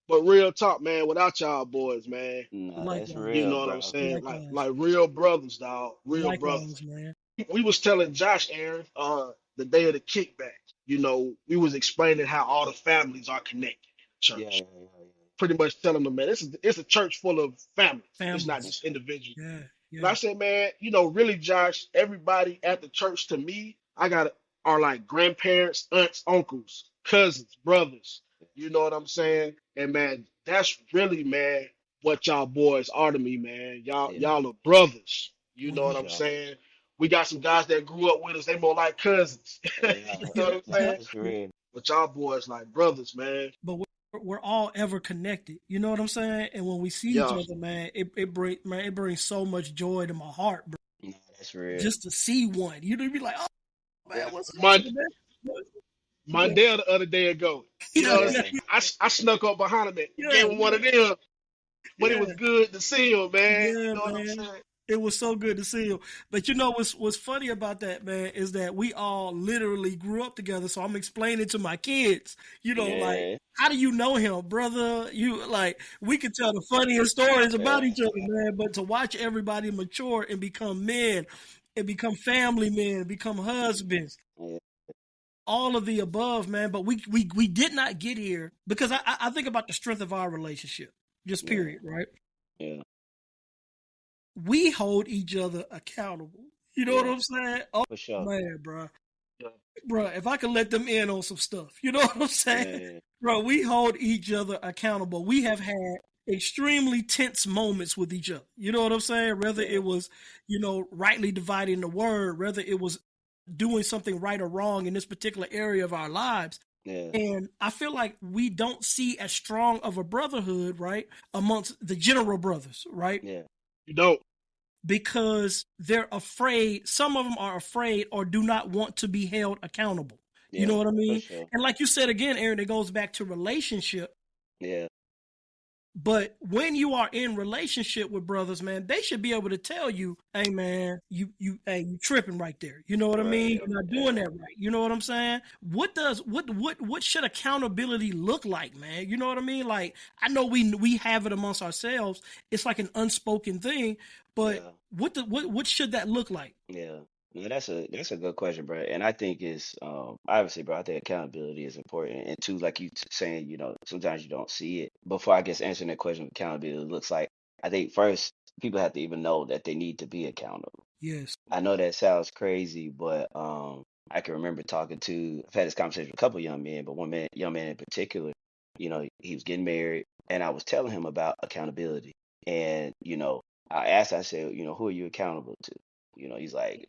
But real talk, man, without y'all boys, man, Nah, that's Likewise. you real, know what I'm bro. saying? Likewise. Like real brothers, dog. Real brothers. Likewise, man. We was telling Josh, Aaron, the day of the kickback, we was explaining how all the families are connected in the Yeah. church. Yeah. Yeah. Pretty much telling them, man, it's a church full of families. It's not Families. just individuals. Yeah. And I Yeah. said, man, really, Josh, everybody at the church to me, are like grandparents, aunts, uncles, cousins, brothers. You know what I'm saying? And man, that's really, man, what y'all boys are to me, man. Y'all, Yeah. y'all are brothers. You know For what I'm 100%. sure. saying? We got some guys that grew up with us. They more like cousins. Yeah, You know what I'm saying? that's real. But y'all boys like brothers, man. But we're all ever connected. You know what I'm saying? And when we see each Yeah. other, man, it brings so much joy to my heart, bro. No, that's real. Just to see one, you know, be like, oh man, Yeah, what's My up, man? my dad the other day ago. You know Yeah, what I'm yeah, saying? I snuck up behind him and yeah, gave him one of them. But it yeah, was good to see him, man. yeah, You know what I'm man. saying? It was so good to see him. But you know what's funny about that, man, is that we all literally grew up together. So I'm explaining to my kids, you know, like, yeah, how do you know him, brother? You like we can tell the funniest stories about yeah, each other, man. But to watch everybody mature and become men and become family men, become husbands, yeah, all of the above, man. But we did not get here because I think about the strength of our relationship, just yeah, period, right? yeah, We hold each other accountable. You know what yeah, I'm saying? Oh for sure. man, bro, Yeah. bro. If I could let them in on some stuff, you know what I'm saying, Yeah, bro? We hold each other accountable. We have had extremely tense moments with each other. You know what I'm saying? Whether yeah, it was, you know, rightly dividing the word, whether it was doing something right or wrong in this particular area of our lives. yeah, And I feel like we don't see as strong of a brotherhood, right, amongst the general brothers, right? yeah, You don't. Because they're afraid. Some of them are afraid or do not want to be held accountable. You know yeah, what I for mean? sure. And like you said again, Aaron, it goes back to relationship. Yeah, But when you are in relationship with brothers, man, they should be able to tell you, "Hey, man, you tripping right there." You know what I mean? right. You're not doing Yeah, that right. You know what I'm saying? What should accountability look like, man? You know what I mean? Like I know we have it amongst ourselves. It's like an unspoken thing, but yeah, what should that look like? yeah. No, that's a good question, bro. And I think it's obviously, bro. I think accountability is important, and two, like you saying, sometimes you don't see it. Before I guess answering that question, what accountability looks like. I think first people have to even know that they need to be accountable. Yes. I know that sounds crazy, but I can remember I've had this conversation with a couple young men, but young man in particular, he was getting married, and I was telling him about accountability. And, I said, who are you accountable to? He's like,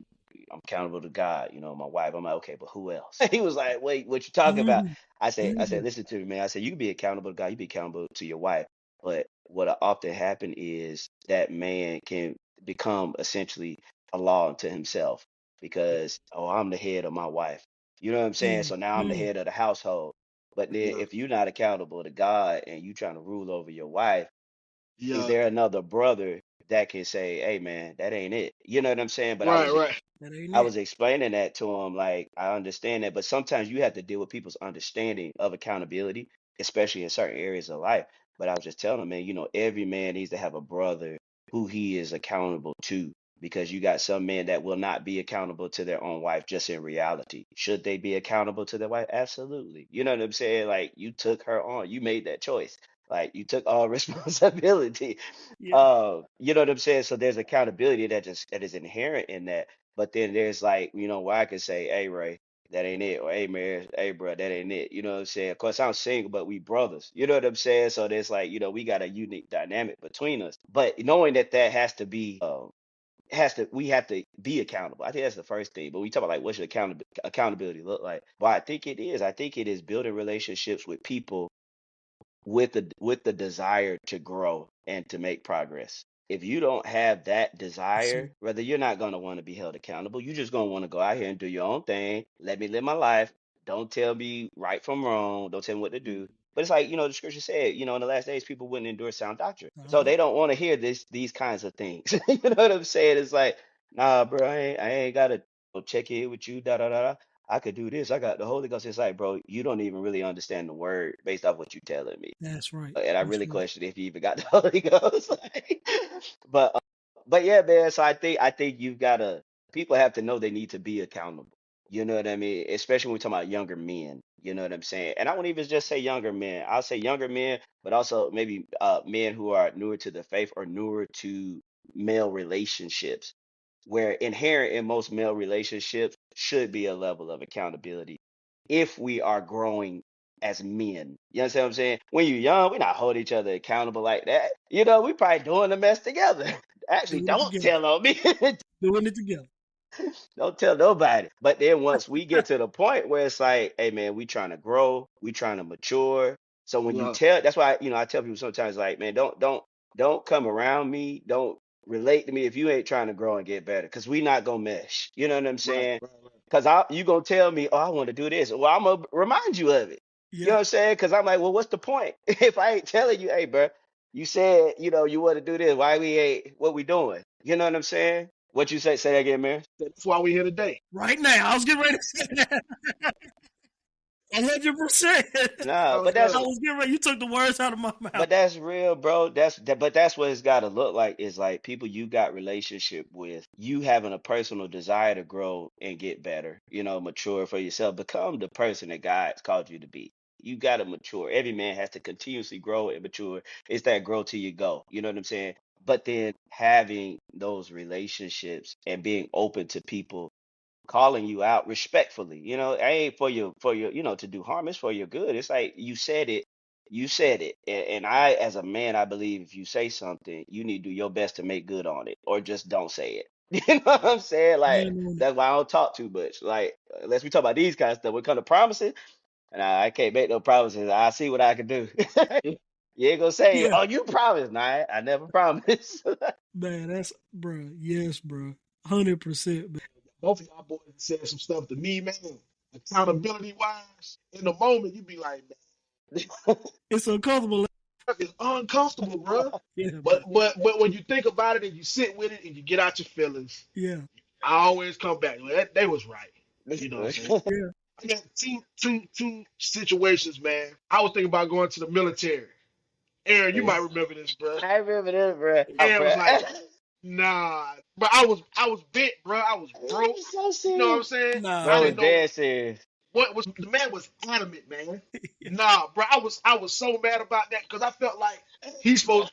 I'm accountable to God, my wife. I'm like, okay, but who else? He was like, wait, what you talking about? Mhm. I said, Mhm. listen to me, man. I said, you can be accountable to God, you be accountable to your wife. But what often happen is that man can become essentially a law unto himself because, oh, I'm the head of my wife. You know what I'm saying? Mm. So now I'm the Mm. head of the household. But then Yeah. if you're not accountable to God and you trying to rule over your wife, is Yeah. there another brother that can say, hey man, that ain't it? You know what I'm saying? But Right, right. That ain't I it. was explaining that to him, like, I understand that, but sometimes you have to deal with people's understanding of accountability, especially in certain areas of life. But I was just telling him, man, every man needs to have a brother who he is accountable to, because you got some men that will not be accountable to their own wife just in reality. Should they be accountable to their wife? Absolutely. You know what I'm saying? Like, you took her on, you made that choice. Like, you took all responsibility. Yeah. You know what I'm saying? So there's accountability that is inherent in that. But then there's like, where I can say, hey, Ray, that ain't it. Or hey, Mary, hey, bro, that ain't it. You know what I'm saying? Of course, I'm single, but we brothers. You know what I'm saying? So there's like, we got a unique dynamic between us. But knowing that has to be, we have to be accountable. I think that's the first thing. But we talk about like, what should accountability look like? Well, I think it is. I think it is building relationships with people with the desire to grow and to make progress. If you don't have that Yes, sir. desire, whether you're not going to want to be held accountable, you're just going to want to go out here and do your own thing. Let me live my life. Don't tell me right from wrong. Don't tell me what to do. But it's like, the scripture said, in the last days, people wouldn't endure sound doctrine. So Uh-huh. they don't want to hear these kinds of things. You know what I'm saying? It's like, nah, bro, I ain't got to check in with you, da da da. I could do this. I got the Holy Ghost. It's like, bro, you don't even really understand the word based off what you're telling me. That's right. And I That's really right. question if you even got the Holy Ghost. But but yeah, man. So I think you've gotta people have to know they need to be accountable. You know what I mean? Especially when we're talking about younger men. You know what I'm saying? And I won't even just say younger men. I'll say younger men, but also maybe men who are newer to the faith or newer to male relationships, where inherent in most male relationships should be a level of accountability if we are growing as men. You understand what I'm saying? When you're young, we're not holding each other accountable like that. We probably doing the mess together. Actually, Doing it don't together. tell on me. Doing it together. Don't tell nobody. But then once we get to the point where it's like, hey man, we trying to grow, we trying to mature. So when you Yeah, tell, that's why I tell people sometimes like, man, don't come around me, don't relate to me if you ain't trying to grow and get better, because we not gonna mesh. You know what I'm right, saying? right, right. Because you gonna tell me, oh, I want to do this. Well, I'm gonna remind you of it. You know Yeah. what I'm saying? Because I'm like, well, what's the point if I ain't telling you, hey, bro, you said you want to do this. Why we ain't? What we doing? You know what I'm saying? What you say? Say that again, man. That's why we here today. Right now, I was getting ready to say that. 100%. Nah, Oh, but yeah. that's I was getting ready. You took the words out of my mouth. But that's real, bro. But that's what it's got to look like. Is like people you got relationship with, you having a personal desire to grow and get better. Mature for yourself, become the person that God's called you to be. You got to mature. Every man has to continuously grow and mature. It's that grow till you go. You know what I'm saying? But then having those relationships and being open to people calling you out respectfully. I ain't for your, to do harm. It's for your good. It's like you said it. And I, as a man, I believe if you say something, you need to do your best to make good on it, or just don't say it. You know what I'm saying? Like Stand on it. that's why I don't talk too much. Like unless we talk about these kind of stuff, when it comes to promises, and I can't make no promises. I see what I can do. You ain't gonna say, Yeah. "Oh, you promised." Nah, I never promised. Man, that's, bro. Yes, bro. 100%. Both of y'all boys said some stuff to me, man. Accountability wise, in the moment, you be like, It's uncomfortable. man, it's uncomfortable, bro. Yeah, But bro. but when you think about it and you sit with it and you get out your feelings, Yeah. I always come back. Well, they was right. You know what I'm saying? Yeah. I got two situations, man. I was thinking about going to the military. Aaron, you might remember this, bro. I remember this, bro. Aaron was like, nah, but I was bent, bro. I was broke. He's so You know what I'm serious. saying? I Bro Nah. was didn't know dead serious. what was the man was adamant, man. Nah, bro, I was so mad about that because I felt like he's supposed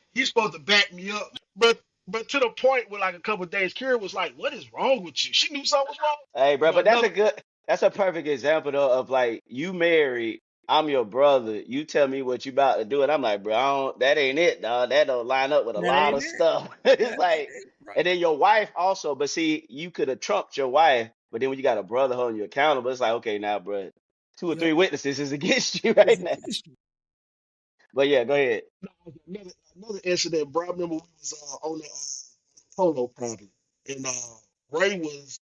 to back me up. But to the point where like a couple of days, Kira was like, "What is wrong with you?" She knew something was wrong. Hey, bro, But but another, that's a perfect example though of like you married, I'm your brother. You tell me what you about to do, and I'm like, bro, that ain't it, dog. That don't line up with a That lot ain't of it. stuff. It's That ain't like, it, bro. and then your wife also, but see, you could have trumped your wife, but then when you got a brother holding you accountable, it's like, okay, now, bro, two or Yep. three witnesses is against you It's right a now. history. But yeah, go ahead. another incident, bro. I remember we was on the polo paddle, and Ray was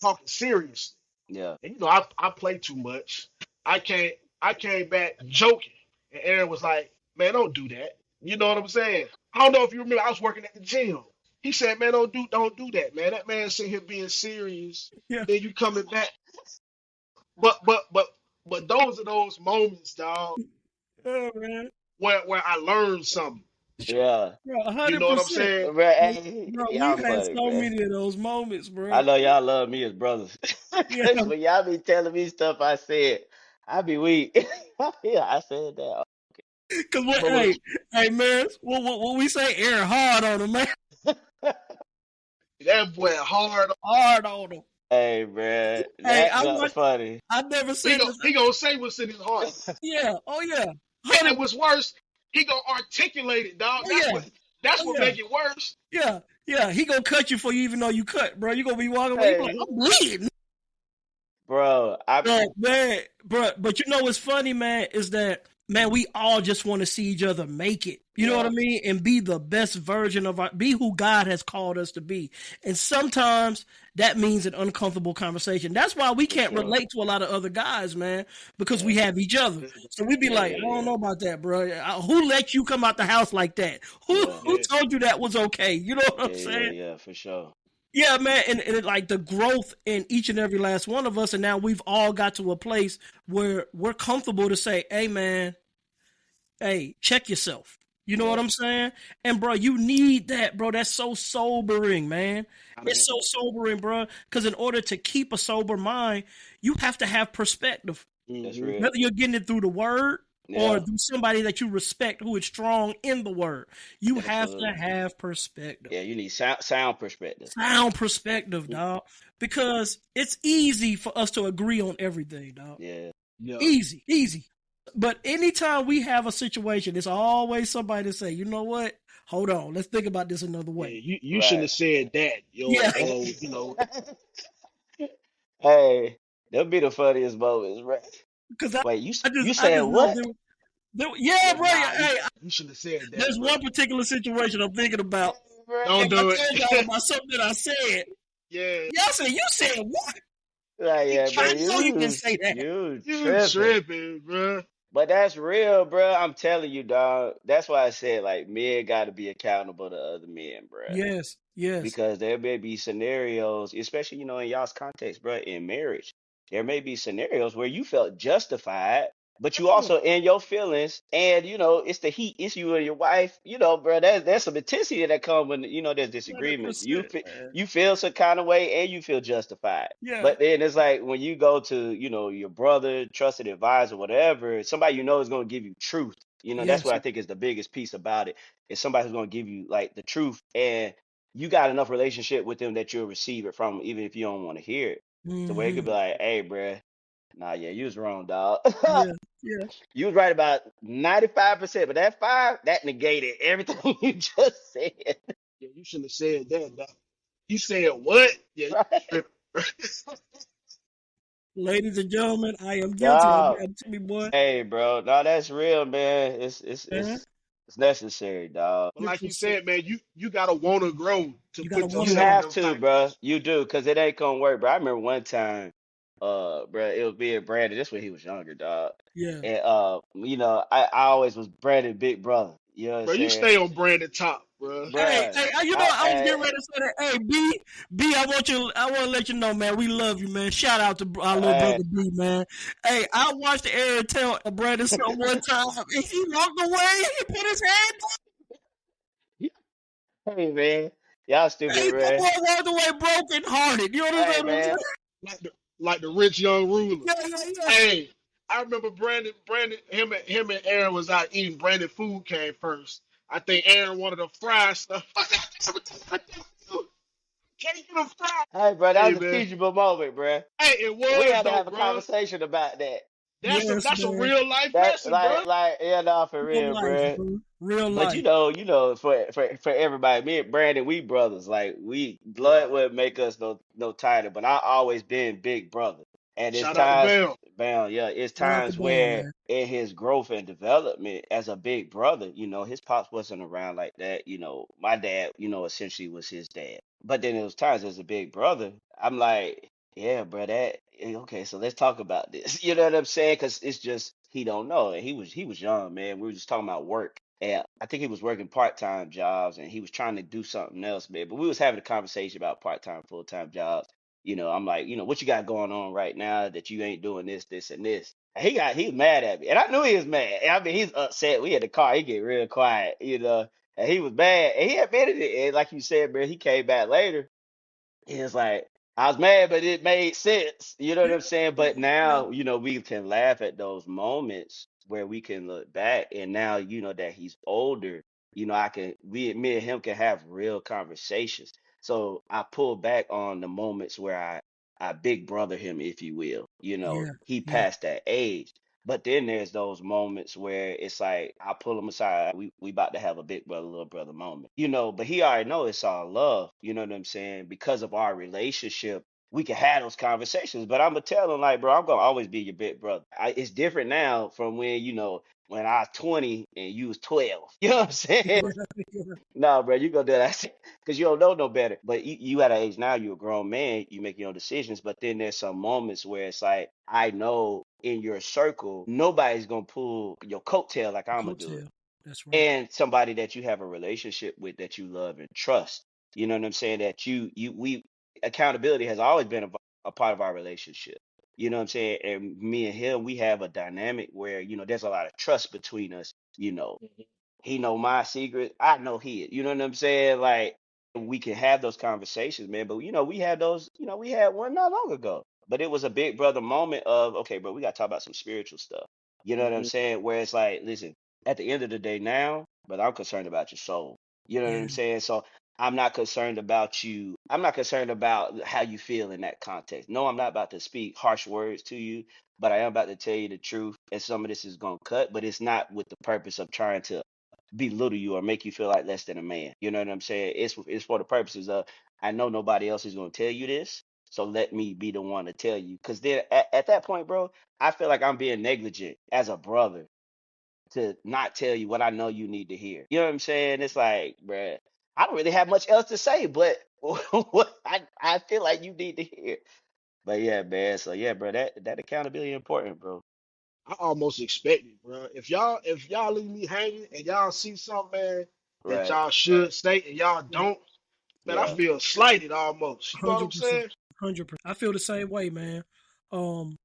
talking serious. Yeah, And I play too much. I came back joking, and Aaron was like, "Man, don't do that." You know what I'm saying? I don't know if you remember. I was working at the gym. He said, "Man, don't do that, man. That man sitting here being serious. Yeah. Then you coming back." But those are those moments, dog, Oh, man. where I learned something. yeah, Bro, You know what I'm 100%. saying? bro. Hey, Bro, y'all we've had funny, so bro. many of those moments, I bro. know y'all love me as brothers. Yeah. Cause when y'all be telling me stuff I said, I be weak. Yeah, I said that. Cause what? But look, Hey, man. What we say? Air hard on him, man. that boy hard. Hard on him. Hey, man, Hey, that I'm not not. funny. I never He said go this. he gonna say what's in his heart. Yeah. Oh yeah. And 100. what's worse, he gonna articulate it, dog. Oh That's yeah. what that's Oh what yeah. make it worse. Yeah. Yeah. He gonna cut you for you even though you cut, bro. You gonna be walking away. You be like, Hey, I'm bleeding. bro, Man, bro, but you know what's funny, man, is that man, we all just want to see each other make it. You know what I yeah, mean? And be the best version of be who God has called us to be. And sometimes that means an uncomfortable conversation. That's why we for can't sure. relate to a lot of other guys, man, because Yeah, we have each other. So we be yeah, like, yeah, I don't yeah, know about that, bro. Who let you come out the house like that? Who yeah, who Yeah. told you that was okay? You know what I'm yeah, yeah, saying? yeah, for sure. Yeah, man, and like the growth in each and every last one of us, and now we've all got to a place where we're comfortable to say, "Hey, man, hey, check yourself." You know what Yeah, I'm saying? And bro, you need that, bro. That's so sobering, man. It's so Mhm. sobering, bro. Because in order to keep a sober mind, you have to have perspective. that's Mhm. real. Whether you're getting it through the word or Yeah, through somebody that you respect who is strong in the word, you have to absolutely. have perspective. Yeah, you need sound perspective. Sound perspective, dog. Because it's easy for us to agree on everything, dog. Yeah, Yeah. Easy. But anytime we have a situation, it's always somebody to say, you know what? hold on, let's think about this another Yeah, way. you shouldn't Right. have said that, Yeah, Hey, that'll be the funniest moments, right? because Wait, you I said just know what? yeah, yeah, bro. nah, Hey, you shouldn't have said that, there's bro. one particular situation I'm thinking about. Hey, bro. Don't If I do told y'all it. about something that I said, Yeah, y'all say you said what? Like, he yeah, bro, I tripping. know you didn't say that. you You tripping. tripping, bro. But that's real, bro. I'm telling you, dog. That's why I said like men got to be accountable to other men, bro. Yes, yes. Because there may be scenarios, especially in y'all's context, bro, in marriage, there may be scenarios where you felt justified, but you Come on, also in your feelings, and it's the heat issue of your wife, bro. There's some intensity that come when there's disagreements. 100%, man. You feel some kind of way, and you feel justified. Yeah, But then it's like when you go to your brother, trusted advisor, whatever, somebody is going to give you truth. That's yes. what I think is the biggest piece about it. Is somebody who's going to give you like the truth, and you got enough relationship with them that you'll receive it from, even if you don't want to hear it. So where it could Hmm. be like, hey, bruh, nah, yeah, you was wrong, dog. Yeah, yeah. You was right about 95%, but that five, that negated everything you just said. Yeah, you shouldn't have said that, dog. You said what? Yeah, you Right? tripping. Ladies and gentlemen, I am guilty. I'm Dog. tell me, boy. Hey, bro, no, that's real, man. Man, It's necessary, dog. But like you 100%. said, man, you gotta wanna grow to You gotta put want to You yourself in grow. have them to, type bro. positions. You do, cause it ain't gonna work, bro. I remember one time, bro, it was me and Brandon. This when he was younger, dog. Yeah. And I always was Brandon big brother. You know what I'm Bro, you saying, stay on Brandon top, bro. Hey, bro? hey, I was getting ready to say that. Hey, I want to let you know, man, we love you, man. Shout out to our little I, brother B, man. Hey, I watched Aaron tell Brandon something one time, and he walked away. He put his hand hey man, y'all down. stupid, Hey, that man. boy walked away broken hearted. You Hey understand what I'm man, saying? Like the rich young ruler. Yeah, yeah, yeah. Hey, I remember Brandon, him and Aaron was out eating. Brandon food came first. I think Aaron wanted to fry stuff. Can you the fry? hey bro, that Hey was a man. teachable moment, bro. Hey, it We was had to though, have a bro. conversation about that. Yes, That's a man. real life That lesson, bro. yeah, nah, for Real real, life, bro. bro. Real But life. for everybody, me and Brandon, we brothers. Like we Yeah. blood would make us no tighter. But I always been big brother. And it's Shout out to times, Bell. bam, yeah, it's Shout out to times Bam, where man. in his growth and development as a big brother, his pops wasn't around like that. My dad, essentially was his dad. But then there was times as a big brother, I'm like, yeah, bro, okay, so let's talk about this. You know what I'm saying? Because it's just he don't know, and he was young, man. We were just talking about work, and I think he was working part-time jobs, and he was trying to do something else, man. But we was having a conversation about part-time, full-time jobs. I'm like, what you got going on right now that you ain't doing this, this, and this. And he was mad at me, and I knew he was mad. I mean, he's upset. We had the car. He get real quiet, and he was mad, and he admitted it. And like you said, man, he came back later. It's like I was mad, but it made sense. You know what Yeah, I'm saying? yeah, But yeah. now, we can laugh at those moments where we can look back, and now, that he's older, me and him can have real conversations. So I pull back on the moments where I big brother him, if you will. Yeah, He yeah, passed that age. But then there's those moments where it's like I pull him aside. We about to have a big brother, little brother moment, But he already know it's all love. You know what I'm saying? Because of our relationship, we can have those conversations. But I'm gonna tell him like, bro, I'm gonna always be your big brother. It's different now from when I was 20 and you was 12. You know what I'm saying? yeah, yeah, No, bro, you gonna do that because you don't know no better. But you at an age now, you're a grown man, you make your own decisions. But then there's some moments where it's like, I know in your circle, nobody's gonna pull your coattail like I'm gonna do it. coattail. That's right. And somebody that you have a relationship with that you love and trust. You know what I'm saying? That we accountability has always been a part of our relationship. You know what I'm saying? And me and him, we have a dynamic where, there's a lot of trust between us. He know my secret. I know his. You know what I'm saying? Like we can have those conversations, man. But we had those. We had one not long ago. But it was a big brother moment of okay, bro. We got to talk about some spiritual stuff. You know what I'm Hmm. saying? Where it's like, listen, at the end of the day, now, but I'm concerned about your soul. You know what Yeah, I'm saying? So I'm not concerned about you. I'm not concerned about how you feel in that context. No, I'm not about to speak harsh words to you, but I am about to tell you the truth. And some of this is gonna cut, but it's not with the purpose of trying to belittle you or make you feel like less than a man. You know what I'm saying? It's for the purposes of, I know nobody else is going to tell you this, so let me be the one to tell you. Because then at that point, bro, I feel like I'm being negligent as a brother to not tell you what I know you need to hear. You know what I'm saying? It's like, bruh, I don't really have much else to say, but what I feel like you need to hear. But yeah, man. So yeah, bro, that accountability important, bro. I almost expect it, bro. If y'all leave me hanging and y'all see something, man, that Right. y'all should say and y'all don't, man, I Yeah. feel slighted almost. You know what I'm 100%. saying? 100%. I feel the same way, man.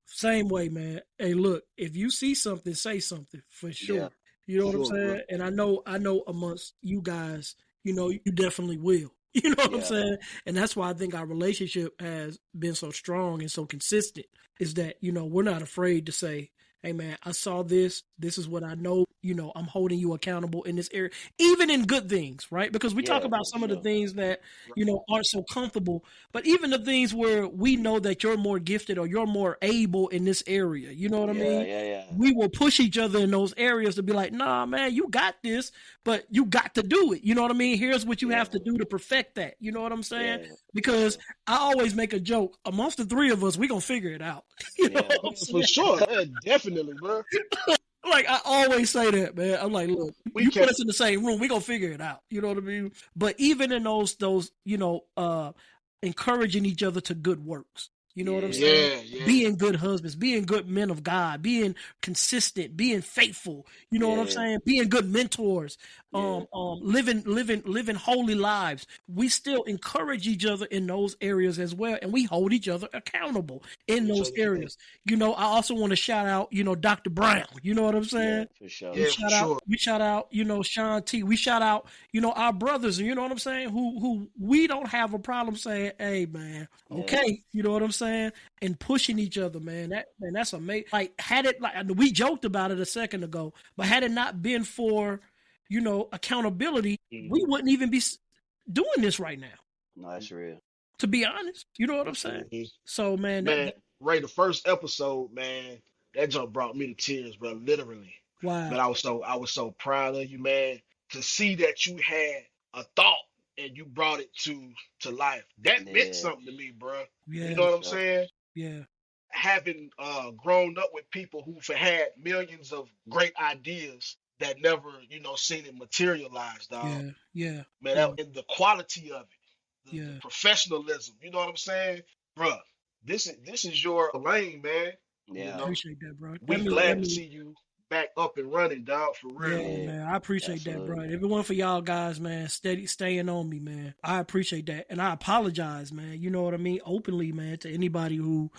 Same way, man. Hey, look, if you see something, say something for Yeah. sure. You know what I'm Sure, bro. saying? And I know amongst you guys, you definitely will. You know what I'm Yeah. saying? And that's why I think our relationship has been so strong and so consistent is that, we're not afraid to say, hey man, I saw this. This is what I know. I'm holding you accountable in this area, even in good things, right? Because we talk Yeah, about for some of the sure. things that, Right. aren't so comfortable, but even the things where we know that you're more gifted or you're more able in this area, you know what I Yeah, mean? yeah, yeah. We will push each other in those areas to be like, nah, man, you got this, but you got to do it. You know what I mean? Here's what you Yeah, have to do to perfect that. You know what I'm saying? yeah, for Because sure. I always make a joke amongst the three of us, we gonna figure it out. You know Yeah, what I'm Yeah, for saying? sure. Yeah, definitely, bro. Like I always say that, man. I'm like, look, We you put can. us in the same room, we gonna figure it out. You know what I mean? But even in those, encouraging each other to good works. You know what I'm yeah, saying? Yeah, yeah. Being good husbands, being good men of God, being consistent, being faithful. You know what I'm yeah, saying? Being good mentors, yeah, living holy lives. We still encourage each other in those areas as well, and we hold each other accountable in Hold each those other hand. areas. I also want to shout out, Dr. Brown. You know what I'm yeah, saying? for sure. We Yeah, for shout out, sure. we shout out, Sean T. We shout out, our brothers, and you know what I'm saying, who we don't have a problem saying, hey man, Yeah, okay, you know what I'm saying, and pushing each other, man. That's amazing. Like had it like we joked about it a second ago, but had it not been for, accountability, we Hmm. wouldn't even be doing this right now. no, that's real. To be honest, you know what I'm saying. Hmm. So man, Man, Ray, the first episode, man, that jump brought me to tears, bro. Literally. wow, But I was so proud of you, man, to see that you had a thought and you brought it to life. That meant Yeah, something to me, bro. You yeah, know for what I'm sure. saying? yeah, Having grown up with people who've had millions of great ideas that never, seen it materialize, dog. yeah, yeah, Man, yeah, and the quality of it, the yeah. professionalism. You know what I'm saying, bruh? This is your lane, man. You Yeah, know, Appreciate that, bro. we glad to see you back up and running, dog. For real. Yeah, yeah, man. I appreciate that, bro. absolutely. If it weren't for y'all guys, man, steady staying on me, man. I appreciate that. And I apologize, man. You know what I mean? Openly, man, to anybody who,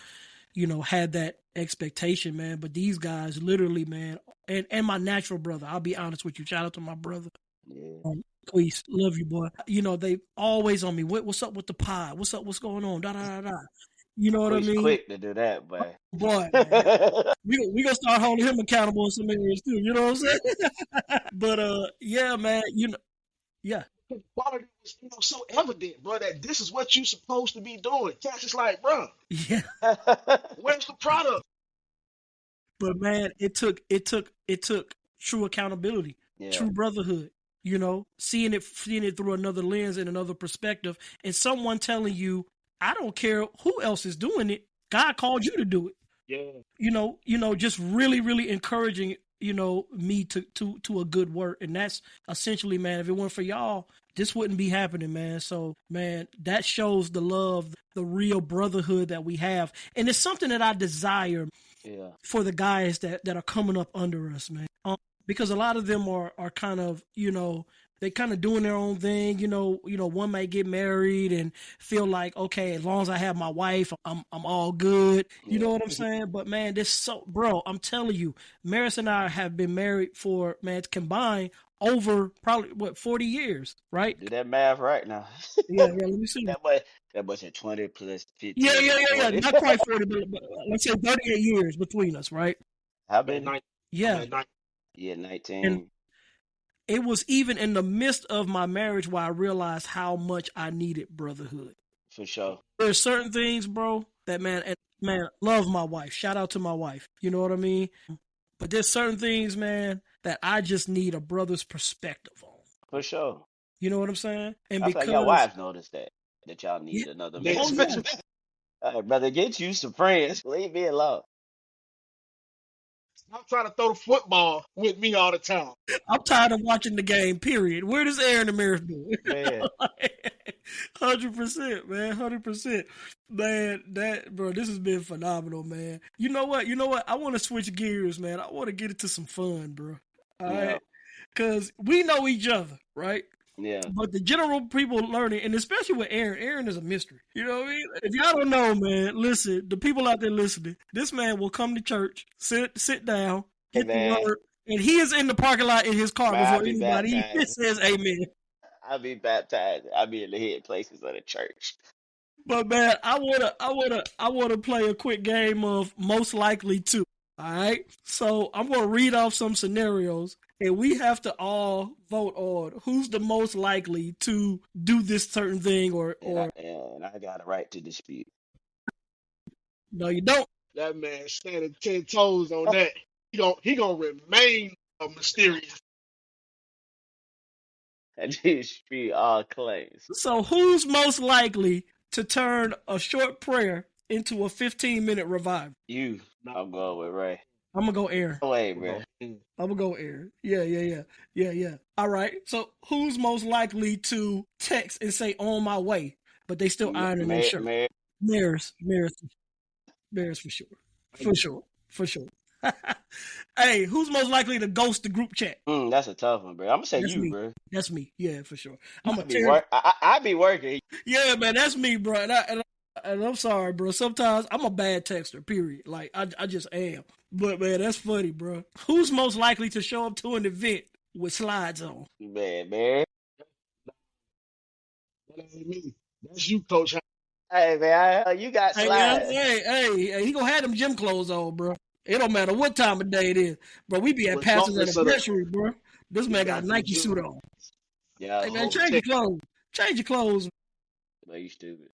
had that expectation, man. But these guys literally, man, and my natural brother, I'll be honest with you. Shout out to my brother. Yeah, Please, love you, boy. They always on me. What's up with the pod? What's up? What's going on? Da da da da. You know what I quick, mean? quick to do that, but Boy, man. We gonna start holding him accountable in some areas too. You know what I'm saying? But yeah, man. Yeah, The quality was, so evident, bro, that this is what you supposed to be doing. Cash is like, bro, yeah. where's the product? But man, it took true accountability, yeah, true brotherhood. Seeing it through another lens and another perspective, and someone telling you, I don't care who else is doing it. God called you to do it. Yeah, Just really, really encouraging, me to a good work. And that's essentially, man, if it weren't for y'all, this wouldn't be happening, man. So, man, that shows the love, the real brotherhood that we have. And it's something that I desire yeah, for the guys that are coming up under us, man. Because a lot of them are kind of, they kind of doing their own thing. One may get married and feel like, okay, as long as I have my wife, I'm all good. You know yeah. what I'm saying? But man, bro, I'm telling you, Maris and I have been married for, man, combined over probably 40 years, right? Do that math right now. Yeah, yeah. Let me see. That much, that much at 20 plus Yeah, 15 yeah, is yeah, yeah. 40. Not quite 40, but let's say 38 years between us, right? How I'm at many? night. I'm Yeah. at night. Yeah, And 19 it was even in the midst of my marriage where I realized how much I needed brotherhood. for sure. There's certain things, bro, that man, love my wife. Shout out to my wife. You know what I mean? But there's certain things, man, that I just need a brother's perspective on. For sure. You know what I'm saying? And I feel like y'all wives noticed that y'all need another They man. oh yeah, All right, brother, get you some friends. Leave me alone. stop trying to throw the football with me all the time. I'm tired of watching the game. Period. Where does Aaron and Maris do? Man. 100%, man. 100%, man. That bro, this has been phenomenal, man. You know what? I want to switch gears, man. I want to get into some fun, bro. All Yeah. right, because we know each other, right? Yeah. But the general people learning, and especially with Aaron is a mystery. You know what I mean? If y'all don't know, man, listen, the people out there listening, this man will come to church, sit down, Hey, get the man. word, and he is in the parking lot in his car Man, I'll before be anybody baptized. says amen. I'll be baptized. I'll be in the head places of the church. But man, I wanna play a quick game of most likely to. All right, so I'm gonna read off some scenarios, and we have to all vote on who's the most likely to do this certain thing, or And I got a right to dispute. no, you don't. That man standing 10 toes on that. He gonna remain mysterious. I dispute all claims. So who's most likely to turn a short prayer into a 15-minute revival? You. I'm going with Ray. I'm gonna go Aaron. Wait, bro. I'm gonna go Aaron. Yeah. All right. So who's most likely to text and say "on my way," but they still ironing their shirt? Maris for sure. For sure. Hey, who's most likely to ghost the group chat? That's a tough one, bro. I'm gonna say That's you, me. bro. That's me. Yeah, for sure. I be working. Yeah, man, that's me, bro. And I'm sorry, bro. Sometimes I'm a bad texter, period. Like, I just am. But, man, that's funny, bro. Who's most likely to show up to an event with slides on? Man. That ain't me. That's you, Coach. Hey, man, you got slides. Hey, he gonna have them gym clothes on, bro. It don't matter what time of day it is. Bro, we be at Pastor's anniversary, bro. This man got a Nike suit on. Yeah. Hey, man, change your clothes. Change your clothes. Man, you stupid.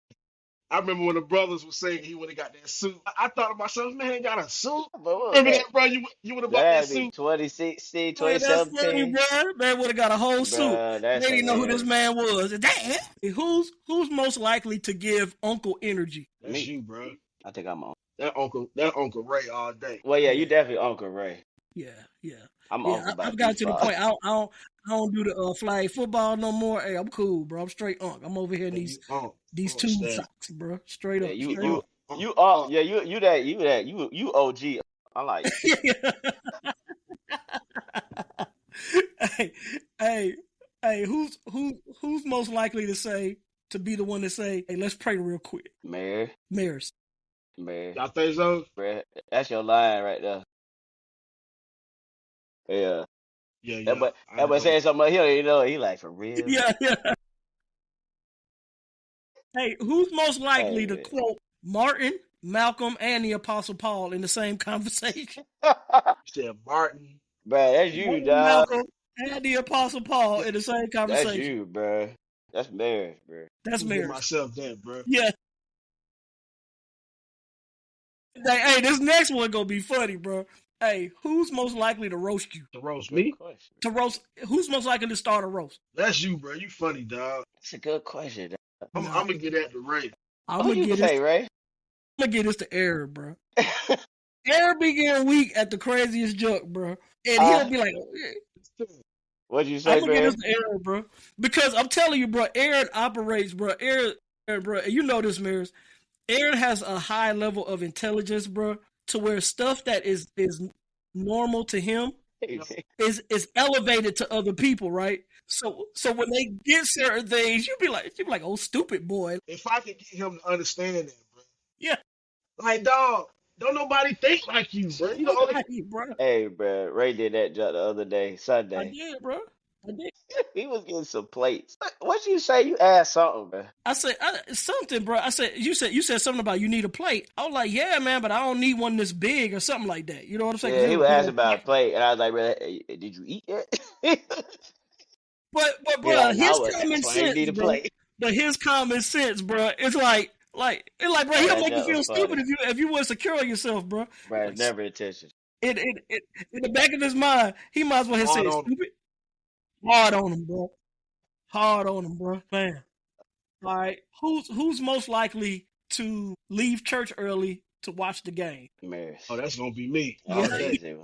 I remember when the brothers were saying he would have got that suit. I thought to myself, man, he got a suit. But Remember that, bro? You would have bought that suit. 2016, Man, that's funny, 2017. bro. Man would have got a whole suit. They That's didn't know who hilarious. this man was. Damn. Who's most likely to give Uncle energy? That's Me. you, bro. I think I'm on. That Uncle Ray all day. Well, yeah, you definitely Uncle Ray. Yeah. I'm Uncle by I've got to the default. point. I don't do the flag football no more. Hey, I'm cool, bro. I'm straight Unc. I'm over here in these tube socks, bro. Straight up. You OG. I like it. Hey, who's most likely to be the one to say, hey, let's pray real quick? Maris. Y'all think so? Bruh, that's your line right there. Yeah. Yeah. That boy saying something about him, you know, he like, for real? Yeah. Hey, who's most likely to quote Martin, Malcolm, and the Apostle Paul in the same conversation? You said Martin. Bruh, that's you, Martin, dog. Malcolm, and the Apostle Paul in the same conversation. That's you, bruh. That's Maris, bruh. That's Maris. Myself that, bro. Yeah. Hey, this next one gonna be funny, bro. Hey, who's most likely to roast you? To roast me? To roast? Who's most likely to start a roast? That's you, bro. You funny, dog. That's a good question, dog. I'm gonna get that to Ray. I'm gonna get this to Aaron, bro. Aaron be getting weak at the craziest joke, bro, and he'll be like, "What'd you say, I'm gonna get this to Aaron, bro?" Because I'm telling you, bro, Aaron operates, bro. Aaron, bro, you know this, Maris. Aaron has a high level of intelligence, bro, to where stuff that is normal to him is elevated to other people, right? So when they get certain things, you be like, oh, stupid boy. If I could get him to understand that, bro. Yeah. Like, dog, don't nobody think like you, bro. You know, bro. Hey, bro, Ray did that joke the other day, Sunday. I did, bro. I did. He was getting some plates. What'd you say? You asked something, bro. I said something, bro. I said you said something about you need a plate. I was like, yeah, man, but I don't need one this big or something like that. You know what I'm saying? Yeah, he was asking about a plate, and I was like, bro, hey, did you eat yet? But bro, like, his common sense, bro. But his common sense, bro, it's like, bro, he'll make you feel stupid if you weren't secure on yourself, bro. Bro, it's never intention. In the back of his mind, he might as well have Hard said on stupid. Hard on him, bro. Hard on him, bro. Man. All right. Who's most likely to leave church early to watch the game? Oh, Maris. that's gonna be me I all Yeah. thought you day. said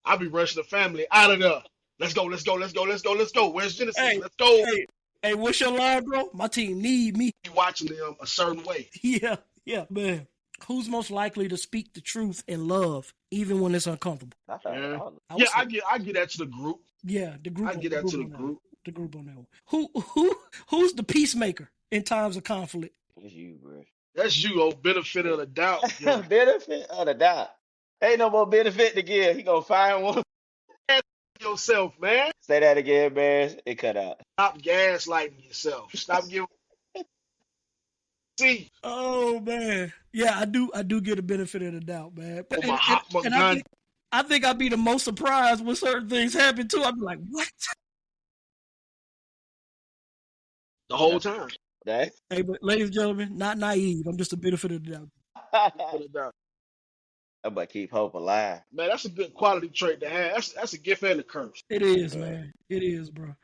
I'll be rushing the family out of there. Let's go, let's go, let's go, let's go, let's go. Where's Genesis? Hey, Let's go. hey, hey, what's your line, bro? My team need me. Be watching them a certain way. Yeah, yeah, man. Who's most likely to speak the truth in love, even when it's uncomfortable? I thought Yeah. all. I Yeah, would say, I get that to the group. yeah, I get the that group to the on that one. group. The group on that one. Who's the peacemaker in times of conflict? It's you, bro. That's you, oh benefit of the doubt. Yeah. Benefit of the doubt. Ain't no more benefit to give. He gonna find one. Yourself, man. Say that again, man. It cut out. Stop gaslighting yourself. Stop giving see Oh man, yeah, I do get a benefit of the doubt, man. But with my hot and gun I think I'd be the most surprised when certain things happen too. I'd be like, what? the whole time. That. Hey, but ladies and gentlemen, not naive. I'm just a benefit of the doubt. Benefit of the doubt. I'm gonna keep hope alive. Man, that's a good quality trait to have. That's a gift and a curse. It is, Right. man. It is, bro.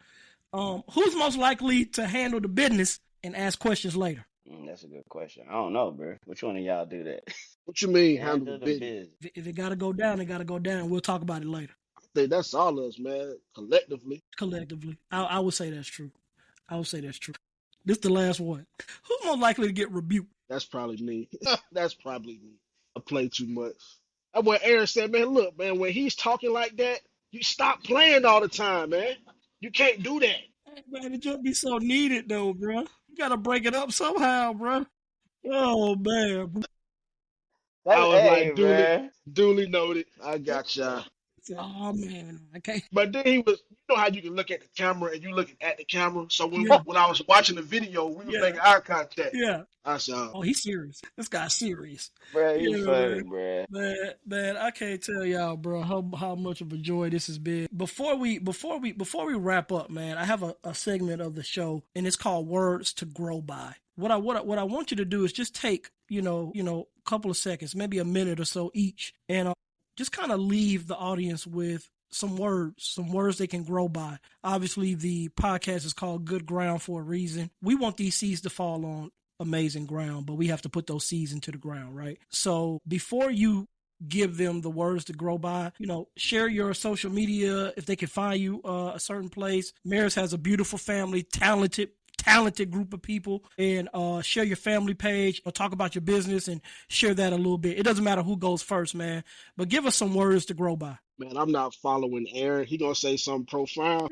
Who's most likely to handle the business and ask questions later? That's a good question. I don't know, bro. Which one of y'all do that? What you mean handle Handle the the business? business. If it gotta go down, it gotta go down. We'll talk about it later, I think that's all of us, man. Collectively. collectively. I would say that's true. I would say that's true. This is the last one. Who's more likely to get rebuked? That's probably me. That's probably me. I play too much. That's what Aaron said, man. Look, man, when he's talking like that, you stop playing all the time, man. You can't do that. Hey, man, it just be so needed though, bro. You gotta break it up somehow, bro. Oh man. I was Hey, like, man. duly noted. I got ya. Oh man, I can't. But then he was, you know how you can look at the camera and you looking at the camera. So Yeah, when I was watching the video, we was yeah, making eye contact. yeah. I said, Oh, he's serious. This guy's serious. Bro, Yeah, you funny, man. bro. Man, I can't tell y'all, bro, how much of a joy this has been. Before we wrap up, man, I have a segment of the show, and it's called Words to Grow By. What I want you to do is just take a couple of seconds, maybe a minute or so each, and just kind of leave the audience with some words they can grow by. Obviously, the podcast is called Good Ground for a reason. We want these seeds to fall on amazing ground, but we have to put those seeds into the ground, right? So before you give them the words to grow by, share your social media if they can find you a certain place. Maris has a beautiful family, talented group of people, and share your family page or talk about your business and share that a little bit. It doesn't matter who goes first, man, but give us some words to grow by. man, I'm not following Aaron. He gonna say something profound.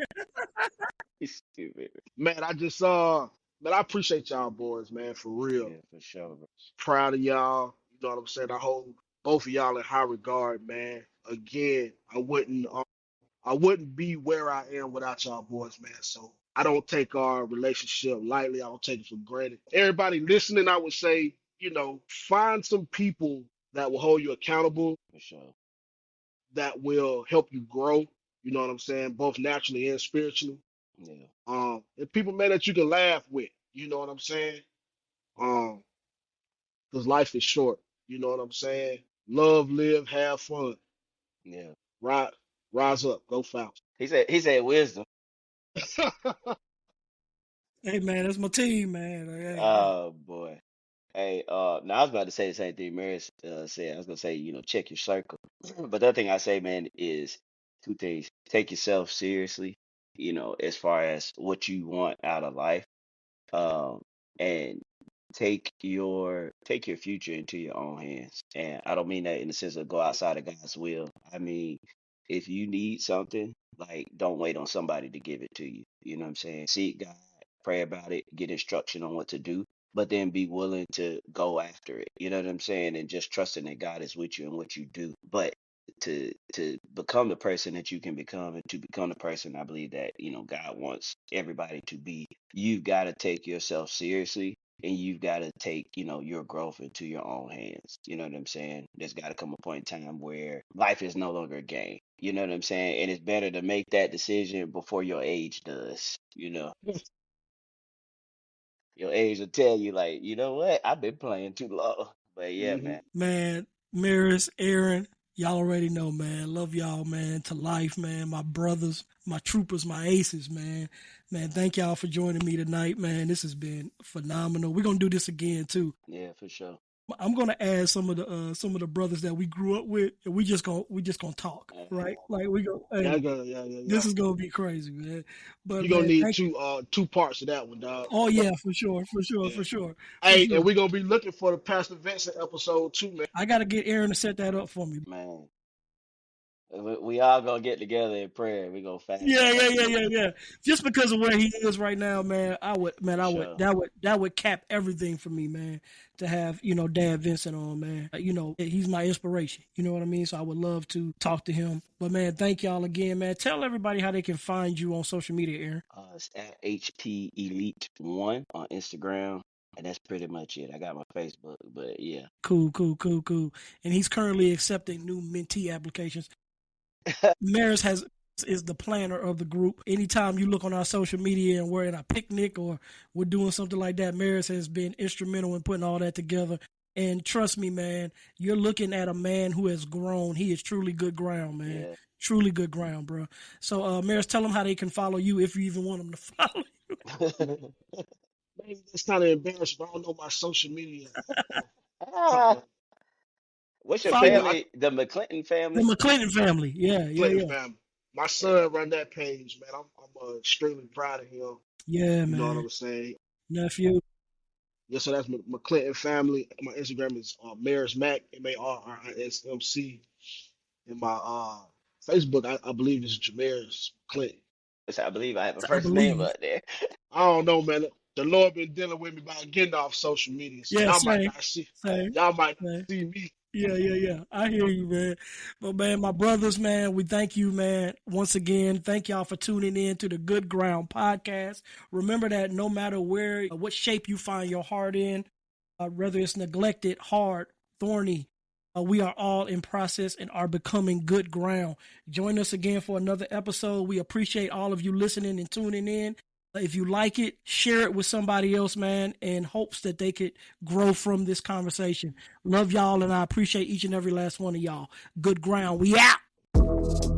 He's stupid. Man, man, I appreciate y'all boys, man, for real. Yeah, for sure, bro. Proud of y'all. You know what I'm saying? I hold both of y'all in high regard, man. Again, I wouldn't be where I am without y'all boys, man. So I don't take our relationship lightly. I don't take it for granted. Everybody listening, I would say, find some people that will hold you accountable, For sure. that will help you grow. You know what I'm saying? Both naturally and spiritually. Yeah. And people, man, that you can laugh with. You know what I'm saying? Um, because life is short. You know what I'm saying? Love, live, have fun. Yeah. Rise, rise up, go Falcons. He said wisdom. Hey, man, that's my team, man. Hey. Oh boy. Hey, now I was about to say the same thing Maris said. I was gonna say, check your circle. But the other thing I say, man, is two things. Take yourself seriously, as far as what you want out of life. And take your future into your own hands. And I don't mean that in the sense of go outside of God's will. I mean, if you need something, like don't wait on somebody to give it to you. You know what I'm saying? Seek God, pray about it, get instruction on what to do, but then be willing to go after it. You know what I'm saying? And just trusting that God is with you in what you do. But to become the person that you can become, and to become the person I believe that, God wants everybody to be, you've got to take yourself seriously, and you've got to take, your growth into your own hands. You know what I'm saying? There's got to come a point in time where life is no longer a game. You know what I'm saying? And it's better to make that decision before your age does. Your age will tell you, like, you know what? I've been playing too long. But yeah, hmm man. Man, Maris, Aaron, Y'all already know, man. Love y'all, man, to life, man. My brothers, my troopers, my aces, man. Man, thank y'all for joining me tonight, man. This has been phenomenal. We're gonna do this again too. Yeah, for sure. I'm gonna add some of the brothers that we grew up with, and we just gonna talk, right? Like we go, Yeah, hey, yeah. this is gonna be crazy, man. But You're gonna man, need thank you. two parts of that one, dog. Oh yeah, for sure, for sure, Yeah. for sure, for Hey, and sure. we're gonna be looking for the Pastor Vincent episode too, man. I gotta get Aaron to set that up for me. Man, we all gonna get together in prayer. We gonna fast Yeah, on yeah, that yeah, dude. yeah, yeah. Just because of where he is right now, man, For sure. that would cap everything for me, man. To have Dad Vincent on, man. He's my inspiration. You know what I mean? So I would love to talk to him. But man, thank y'all again, man. Tell everybody how they can find you on social media, Aaron. It's at HP Elite One on Instagram, and that's pretty much it. I got my Facebook, but yeah. Cool, cool, cool, cool. And he's currently accepting new mentee applications. Maris is the planner of the group. Anytime you look on our social media and we're at a picnic or we're doing something like that, Maris has been instrumental in putting all that together. And trust me, man, you're looking at a man who has grown. He is truly good ground, man. Yeah. Truly good ground, bro. So, Maris, tell them how they can follow you if you even want them to follow you. Maybe it's kind of embarrassing, but I don't know my social media. Ah, what's your Follow Yeah, family? The McClenton the family? McClenton family. Yeah, yeah, Clinton yeah. family. My Yeah, son run that page, man. I'm extremely proud of him. Yeah, You know what man. I'm saying? Nephew. Yeah, so that's my Clinton family. My Instagram is Maris Mac, MARRISMC. And my Facebook, I believe is Jamarris Clinton. which I believe I have a I first name believe. up there. I don't know, man. The Lord been dealing with me about getting off social media, so Yeah, same, same, y'all might not same. see me. Yeah, yeah, yeah. I hear you, man. But man, my brothers, man, we thank you, man. Once again, thank y'all for tuning in to the Good Ground podcast. Remember that no matter what shape you find your heart in, whether it's neglected, hard, thorny, we are all in process and are becoming good ground. Join us again for another episode. We appreciate all of you listening and tuning in. If you like it, share it with somebody else, man, in hopes that they could grow from this conversation. Love y'all, and I appreciate each and every last one of y'all. Good ground. We out.